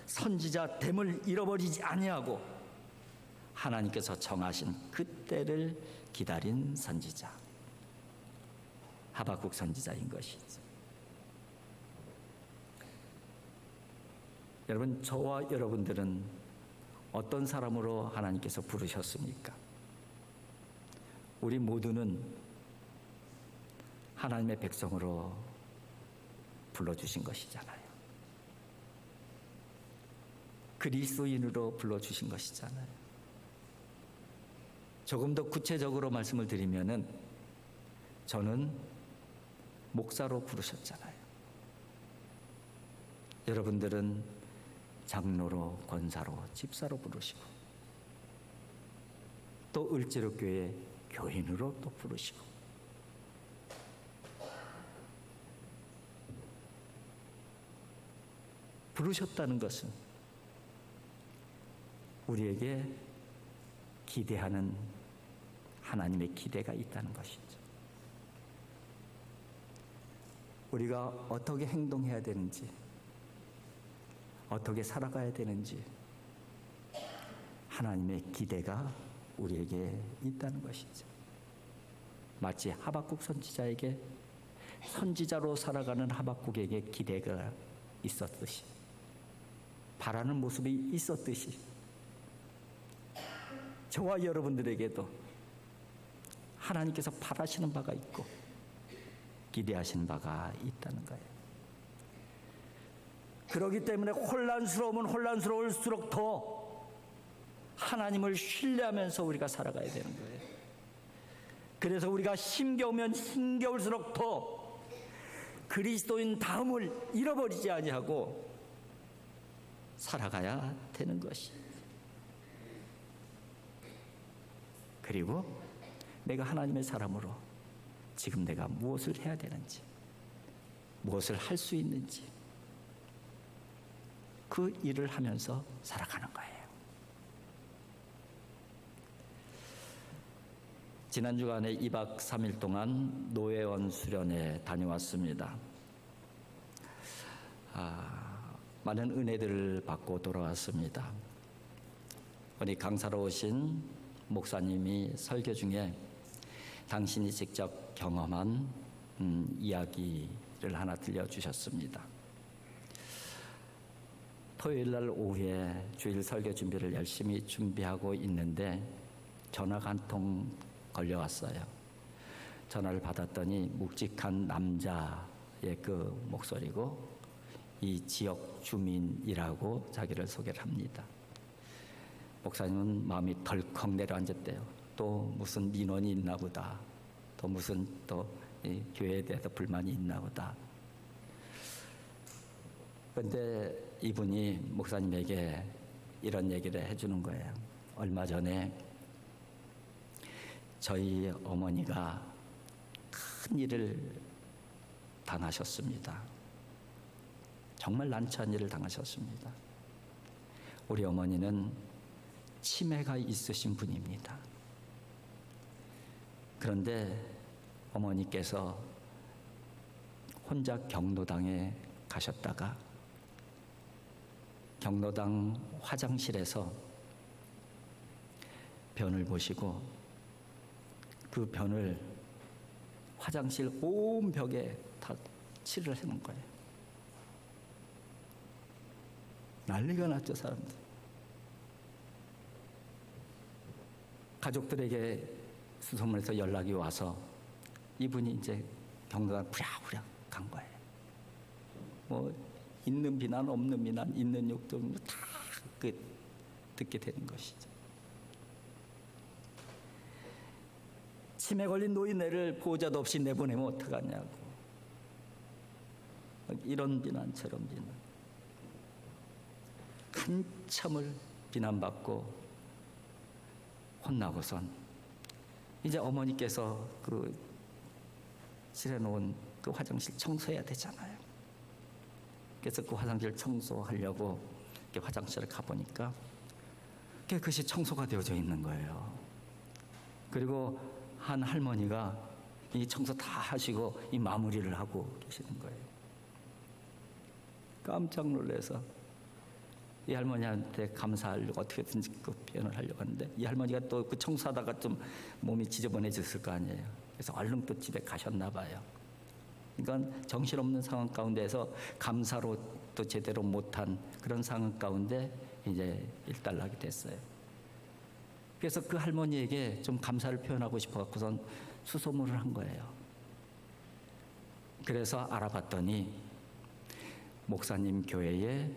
선지자 됨을 잃어버리지 아니하고 하나님께서 정하신 그 때를 기다린 선지자, 하박국 선지자인 것이죠. 여러분, 저와 여러분들은 어떤 사람으로 하나님께서 부르셨습니까? 우리 모두는 하나님의 백성으로 불러주신 것이잖아요. 그리스도인으로 불러주신 것이잖아요. 조금 더 구체적으로 말씀을 드리면은 저는 목사로 부르셨잖아요. 여러분들은 장로로, 권사로, 집사로 부르시고, 또 을지로교회 교인으로 또 부르시고, 부르셨다는 것은 우리에게 기대하는 하나님의 기대가 있다는 것이죠. 우리가 어떻게 행동해야 되는지, 어떻게 살아가야 되는지 하나님의 기대가 우리에게 있다는 것이죠. 마치 하박국 선지자에게, 선지자로 살아가는 하박국에게 기대가 있었듯이, 바라는 모습이 있었듯이 저와 여러분들에게도 하나님께서 바라시는 바가 있고 기대하시는 바가 있다는 거예요. 그렇기 때문에 혼란스러우면 혼란스러울수록 더 하나님을 신뢰하면서 우리가 살아가야 되는 거예요. 그래서 우리가 힘겨우면 힘겨울수록 더 그리스도인 다음을 잃어버리지 아니하고 살아가야 되는 것이. 그리고 내가 하나님의 사람으로 지금 내가 무엇을 해야 되는지, 무엇을 할 수 있는지 그 일을 하면서 살아가는 거예요. 지난 주간에 2박 3일 동안 노회원 수련회 다녀왔습니다. 많은 은혜들을 받고 돌아왔습니다. 우리 강사로 오신 목사님이 설교 중에 당신이 직접 경험한 이야기를 하나 들려주셨습니다. 토요일 날 오후에 주일 설교 준비를 열심히 준비하고 있는데 전화가 한 통 걸려왔어요. 전화를 받았더니 묵직한 남자의 그 목소리고 이 지역 주민이라고 자기를 소개를 합니다. 목사님은 마음이 덜컥 내려앉았대요. 또 무슨 민원이 있나 보다. 또 무슨 또 교회에 대해서 불만이 있나 보다. 그런데 이분이 목사님에게 이런 얘기를 해주는 거예요. 얼마 전에 저희 어머니가 큰 일을 당하셨습니다. 정말 난처한 일을 당하셨습니다. 우리 어머니는 치매가 있으신 분입니다. 그런데 어머니께서 혼자 경로당에 가셨다가 경로당 화장실에서 변을 보시고 그 변을 화장실 온 벽에 다 칠을 해놓은 거예요. 난리가 났죠, 사람들. 가족들에게 수소문해서 연락이 와서 이분이 이제 경로당 부랴부랴 간 거예요. 뭐 있는 비난, 없는 비난, 있는 욕도 다 듣게 되는 것이죠. 치매 걸린 노인네를 보호자도 없이 내보내면 어떡하냐고. 이런 비난, 저런 비난. 한참을 비난받고 혼나고선 이제 어머니께서 그 칠해놓은 그 화장실 청소해야 되잖아요. 그래서 그 화장실 청소하려고 이렇게 화장실에 가보니까 깨끗이 청소가 되어져 있는 거예요. 그리고 한 할머니가 이 청소 다 하시고 이 마무리를 하고 계시는 거예요. 깜짝 놀라서 이 할머니한테 감사하려고 어떻게든지 그 표현을 하려고 하는데 이 할머니가 또 그 청소하다가 좀 몸이 지저분해졌을 거 아니에요. 그래서 얼른 또 집에 가셨나 봐요. 그러니까 정신없는 상황 가운데서 감사로 또 제대로 못한 그런 상황 가운데 이제 일단락이 됐어요. 그래서 그 할머니에게 좀 감사를 표현하고 싶어 갖고선 수소문을 한 거예요. 그래서 알아봤더니 목사님 교회에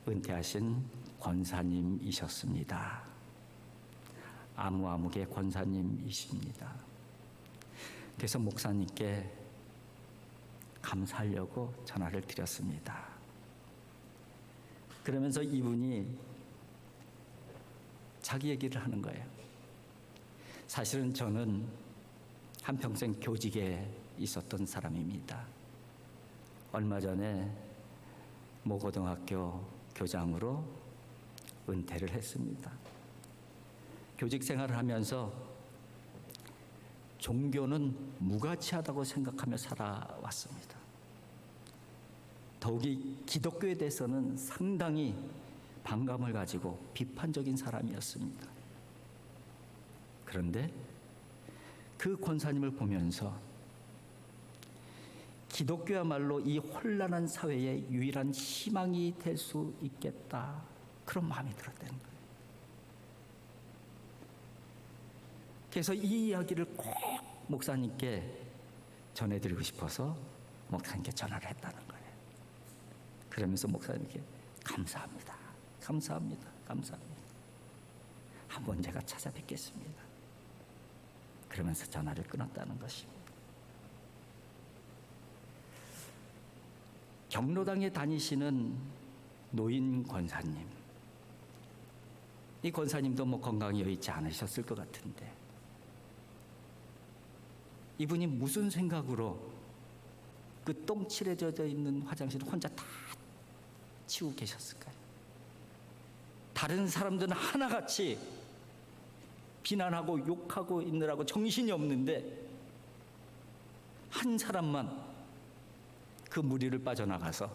은퇴하신 권사님이셨습니다. 아무아무개 권사님이십니다. 그래서 목사님께 감사하려고 전화를 드렸습니다. 그러면서 이분이 자기 얘기를 하는 거예요. 사실은 저는 한평생 교직에 있었던 사람입니다. 얼마 전에 모 고등학교 교장으로 은퇴를 했습니다. 교직 생활을 하면서 종교는 무가치하다고 생각하며 살아왔습니다. 더욱이 기독교에 대해서는 상당히 반감을 가지고 비판적인 사람이었습니다. 그런데 그 권사님을 보면서 기독교야말로 이 혼란한 사회의 유일한 희망이 될 수 있겠다, 그런 마음이 들었다는 거예요. 그래서 이 이야기를 꼭 목사님께 전해드리고 싶어서 목사님께 전화를 했다는 거예요. 그러면서 목사님께 감사합니다. 감사합니다. 감사합니다. 한번 제가 찾아뵙겠습니다. 그러면서 전화를 끊었다는 것입니다. 경로당에 다니시는 노인 권사님, 이 권사님도 뭐 건강이 여의치 않으셨을 것 같은데 이분이 무슨 생각으로 그 똥칠해 젖어 있는 화장실을 혼자 다 치우고 계셨을까요? 다른 사람들은 하나같이 비난하고 욕하고 있느라고 정신이 없는데 한 사람만 그 무리를 빠져나가서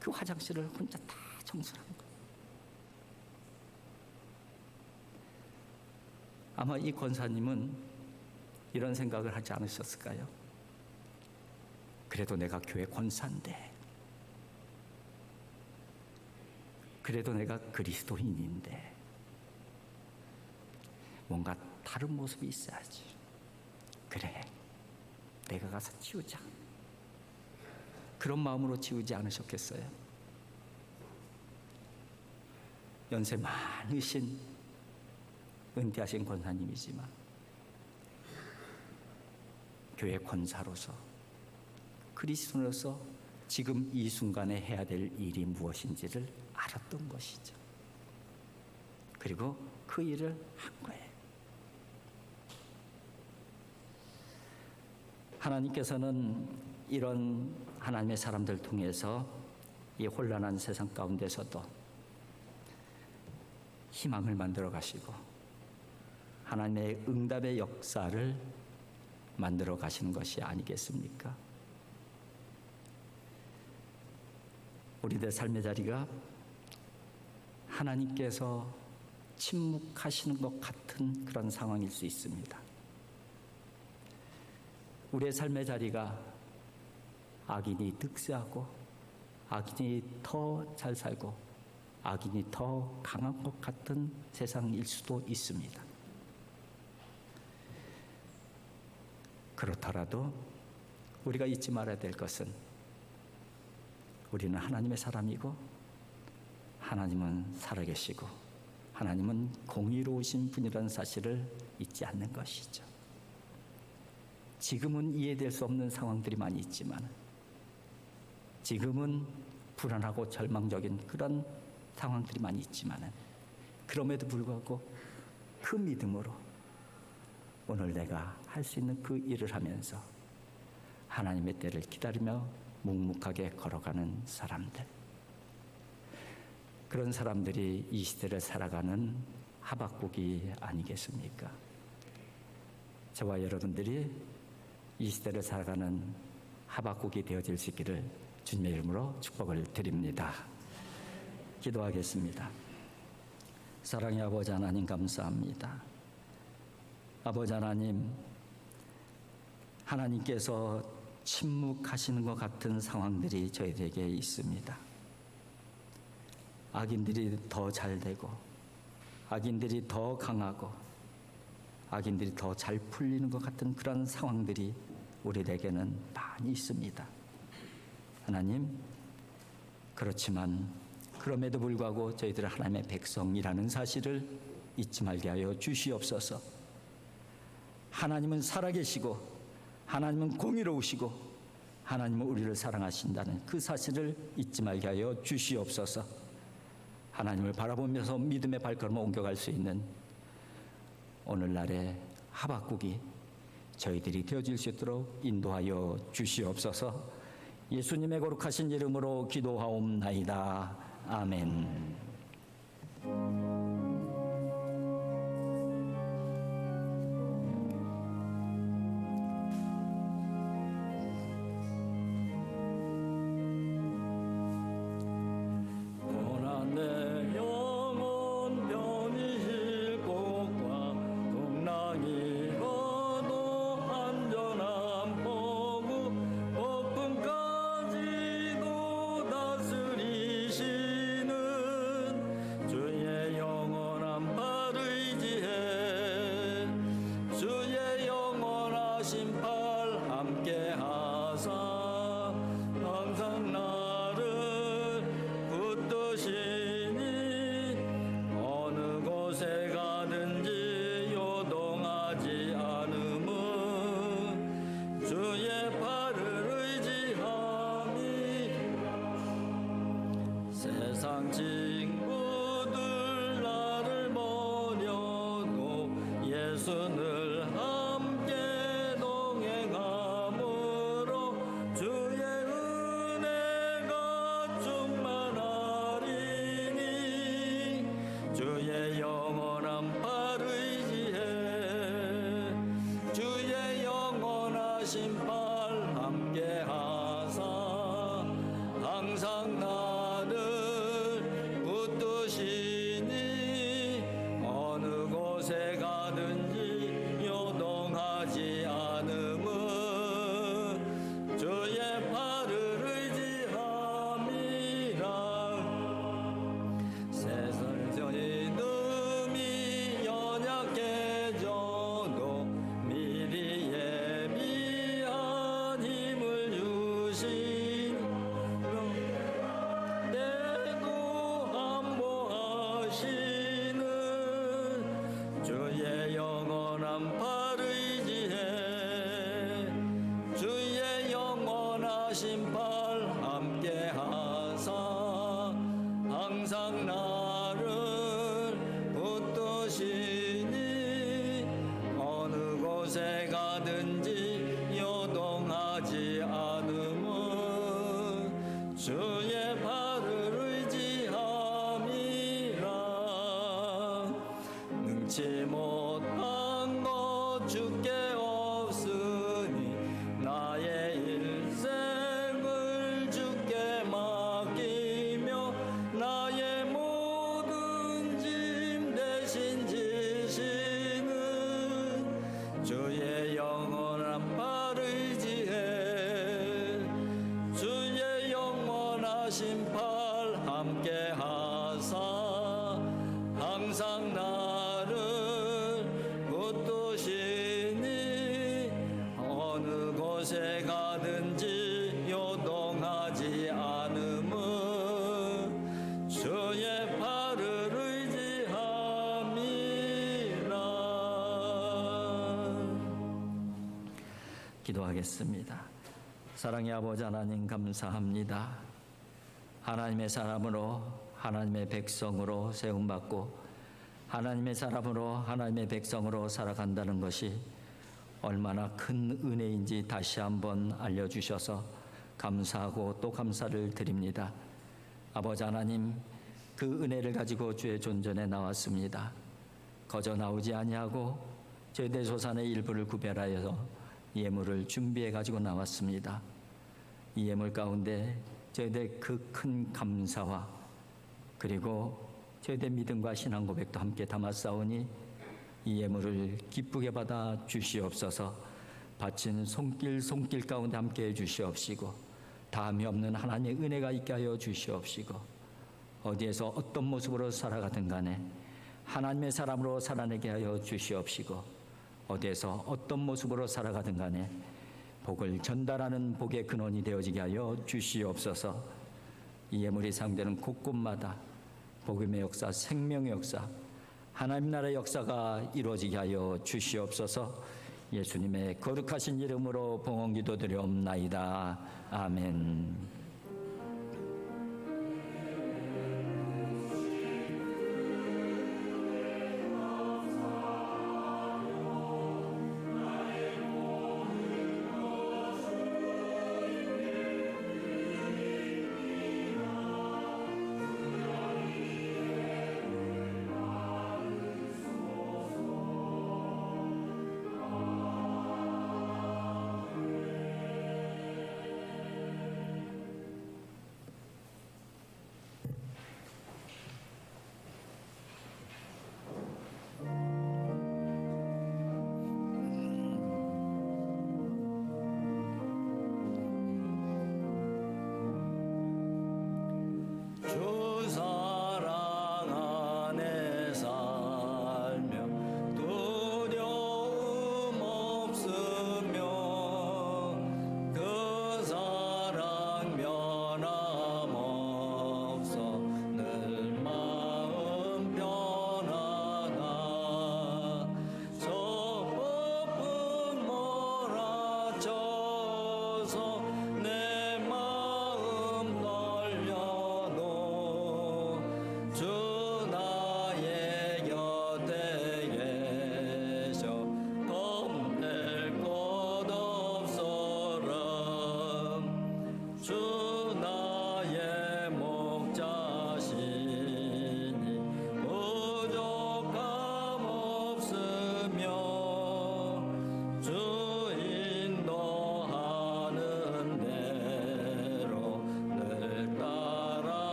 그 화장실을 혼자 다 청소한 거예요. 아마 이 권사님은 이런 생각을 하지 않으셨을까요? 그래도 내가 교회 권사인데, 그래도 내가 그리스도인인데 뭔가 다른 모습이 있어야지. 그래, 내가 가서 치우자. 그런 마음으로 치우지 않으셨겠어요? 연세 많으신 은퇴하신 권사님이지만 교회 권사로서, 그리스도로서 지금 이 순간에 해야 될 일이 무엇인지를 알았던 것이죠. 그리고 그 일을 한 거예요. 하나님께서는 이런 하나님의 사람들 통해서 이 혼란한 세상 가운데서도 희망을 만들어 가시고 하나님의 응답의 역사를 만들어 가시는 것이 아니겠습니까? 우리들 삶의 자리가 하나님께서 침묵하시는 것 같은 그런 상황일 수 있습니다. 우리의 삶의 자리가 악인이 득세하고 악인이 더 잘 살고 악인이 더 강한 것 같은 세상일 수도 있습니다. 그렇더라도 우리가 잊지 말아야 될 것은 우리는 하나님의 사람이고 하나님은 살아계시고 하나님은 공의로우신 분이라는 사실을 잊지 않는 것이죠. 지금은 이해될 수 없는 상황들이 많이 있지만 지금은 불안하고 절망적인 그런 상황들이 많이 있지만 그럼에도 불구하고 그 믿음으로 오늘 내가 할 수 있는 그 일을 하면서 하나님의 때를 기다리며 묵묵하게 걸어가는 사람들, 그런 사람들이 이 시대를 살아가는 하박국이 아니겠습니까? 저와 여러분들이 이 시대를 살아가는 하박국이 되어질 수 있기를 주님의 이름으로 축복을 드립니다. 기도하겠습니다. 사랑의 아버지 하나님, 감사합니다. 아버지 하나님, 하나님께서 침묵하시는 것 같은 상황들이 저희에게 있습니다. 악인들이 더 잘되고 악인들이 더 강하고 악인들이 더 잘 풀리는 것 같은 그런 상황들이 우리에게는 많이 있습니다. 하나님, 그렇지만 그럼에도 불구하고 저희들은 하나님의 백성이라는 사실을 잊지 말게 하여 주시옵소서. 하나님은 살아계시고 하나님은 공의로우시고 하나님은 우리를 사랑하신다는 그 사실을 잊지 말게 하여 주시옵소서. 하나님을 바라보면서 믿음의 발걸음을 옮겨갈 수 있는 오늘날의 하박국이 저희들이 되어질 수 있도록 인도하여 주시옵소서. 예수님의 거룩하신 이름으로 기도하옵나이다. 아멘. 세상 친구들 나를 버려도 예수 늘 함께 동행함으로 못한 것 주께 없으니 나의 일생을 주께 맡기며 나의 모든 짐 대신 지시는 주의 영원한 팔을 의지해 주의 영원하신 팔 함께 하사 항상 나를 붙드시니 어느 곳에 가든지 요동하지 않음은 주의 팔을 의지함이라. 기도하겠습니다. 사랑의 아버지 하나님 감사합니다. 하나님의 사람으로 하나님의 백성으로 세움받고 하나님의 사람으로 하나님의 백성으로 살아간다는 것이 얼마나 큰 은혜인지 다시 한번 알려주셔서 감사하고 또 감사를 드립니다. 아버지 하나님, 그 은혜를 가지고 주의 존전에 나왔습니다. 거저 나오지 아니하고 저희들 소산의 일부를 구별하여서 예물을 준비해 가지고 나왔습니다. 이 예물 가운데 저희들 그 큰 감사와 그리고 저희들 믿음과 신앙 고백도 함께 담았사오니 이 예물을 기쁘게 받아 주시옵소서. 바친 손길 가운데 함께 해 주시옵시고 다함이 없는 하나님의 은혜가 있게 하여 주시옵시고 어디에서 어떤 모습으로 살아가든 간에 하나님의 사람으로 살아내게 하여 주시옵시고 어디에서 어떤 모습으로 살아가든 간에 복을 전달하는 복의 근원이 되어지게 하여 주시옵소서. 이 예물이 상되는 곳곳마다 복음의 역사, 생명의 역사, 하나님 나라의 역사가 이루어지게 하여 주시옵소서. 예수님의 거룩하신 이름으로 봉헌 기도드리옵나이다. 아멘.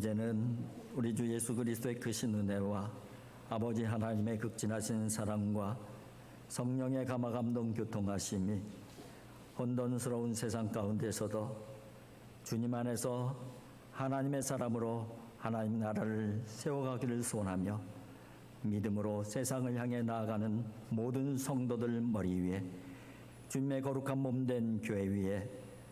이제는 우리 주 예수 그리스도의 크신 은혜와 아버지 하나님의 극진하신 사랑과 성령의 감화 감동 교통하심이 혼돈스러운 세상 가운데서도 주님 안에서 하나님의 사람으로 하나님 나라를 세워가기를 소원하며 믿음으로 세상을 향해 나아가는 모든 성도들 머리 위에 주님의 거룩한 몸된 교회 위에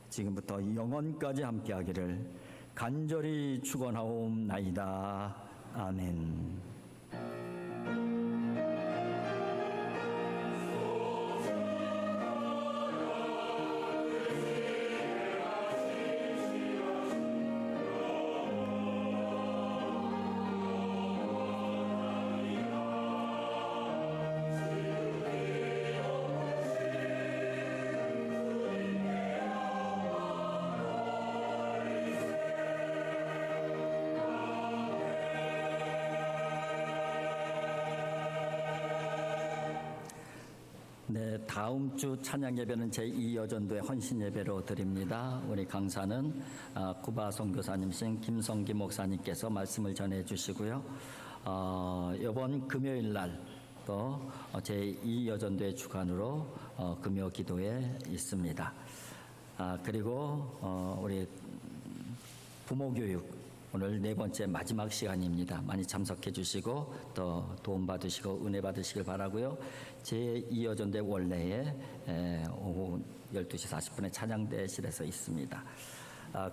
지금부터 영원까지 함께하기를 간절히 축원하옵나이다. 아멘. 네, 다음 주 찬양 예배는 제2여전도의 헌신 예배로 드립니다. 우리 강사는 쿠바 선교사님이신 김성기 목사님께서 말씀을 전해 주시고요. 이번 금요일 날 또 제2여전도의 주관으로 금요 기도에 있습니다. 그리고 우리 부모교육 오늘 네 번째 마지막 시간입니다. 많이 참석해 주시고 또 도움 받으시고 은혜 받으시길 바라고요. 제2여전대 원래에 오후 12시 40분에 찬양대실에서 있습니다.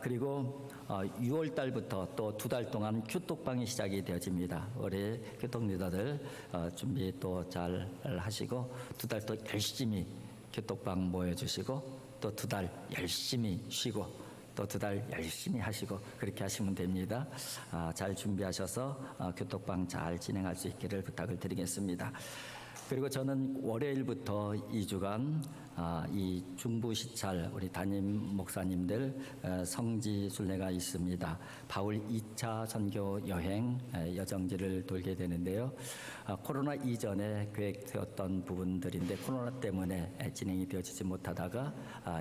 그리고 6월 달부터 또 2달 동안 큐톡방이 시작이 되어집니다. 우리 큐톡 리더들 준비 또 잘 하시고 2달 또 열심히 큐톡방 모여주시고 또 2달 열심히 쉬고 또 2달 열심히 하시고 그렇게 하시면 됩니다. 잘 준비하셔서 교톡방 잘 진행할 수 있기를 부탁을 드리겠습니다. 그리고 저는 월요일부터 2주간 이 중부 시찰 우리 담임 목사님들 성지 순례가 있습니다. 바울 2차 선교 여행 여정지를 돌게 되는데요. 코로나 이전에 계획되었던 부분들인데 코로나 때문에 진행이 되어지지 못하다가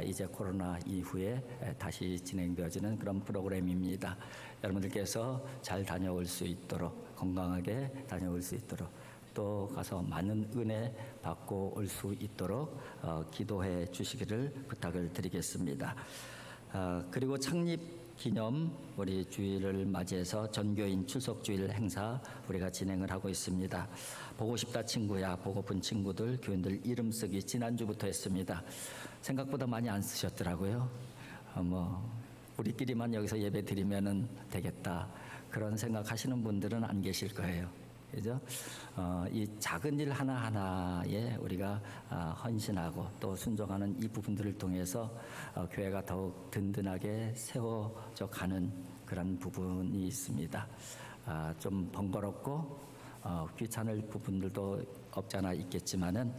이제 코로나 이후에 다시 진행되어지는 그런 프로그램입니다. 여러분들께서 잘 다녀올 수 있도록 건강하게 다녀올 수 있도록 또 가서 많은 은혜 받고 올 수 있도록 기도해 주시기를 부탁을 드리겠습니다. 그리고 창립 기념 우리 주일을 맞이해서 전교인 출석 주일 행사 우리가 진행을 하고 있습니다. 보고 싶다 친구야, 보고픈 친구들, 교인들 이름 쓰기 지난주부터 했습니다. 생각보다 많이 안 쓰셨더라고요. 우리끼리만 여기서 예배 드리면은 되겠다. 그런 생각하시는 분들은 안 계실 거예요. 그죠? 이 작은 일 하나하나에 우리가 헌신하고 또 순종하는 이 부분들을 통해서 교회가 더욱 든든하게 세워져 가는 그런 부분이 있습니다. 좀 번거롭고 귀찮을 부분들도 없잖아 있겠지만은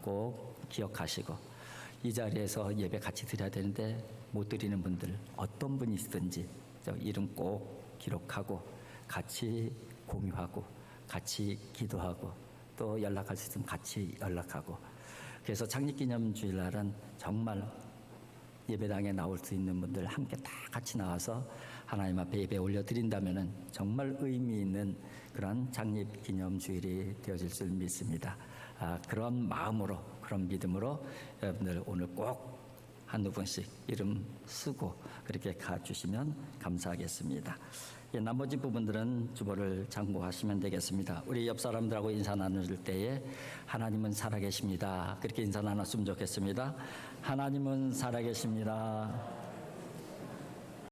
꼭 기억하시고 이 자리에서 예배 같이 드려야 되는데 못 드리는 분들 어떤 분이 있든지 이름 꼭 기록하고 같이 공유하고 같이 기도하고 또 연락할 수 있으면 같이 연락하고 그래서 창립기념주일날은 정말 예배당에 나올 수 있는 분들 함께 다 같이 나와서 하나님 앞에 예배 올려드린다면 정말 의미 있는 그런 창립기념주일이 되어질 줄 믿습니다. 그런 마음으로 그런 믿음으로 여러분들 오늘 꼭 한두 분씩 이름 쓰고 그렇게 가주시면 감사하겠습니다. 나머지 부분들은 주보를 참고하시면 되겠습니다. 우리 옆 사람들하고 인사 나눌 때에 하나님은 살아계십니다. 그렇게 인사 나눴으면 좋겠습니다. 하나님은 살아계십니다.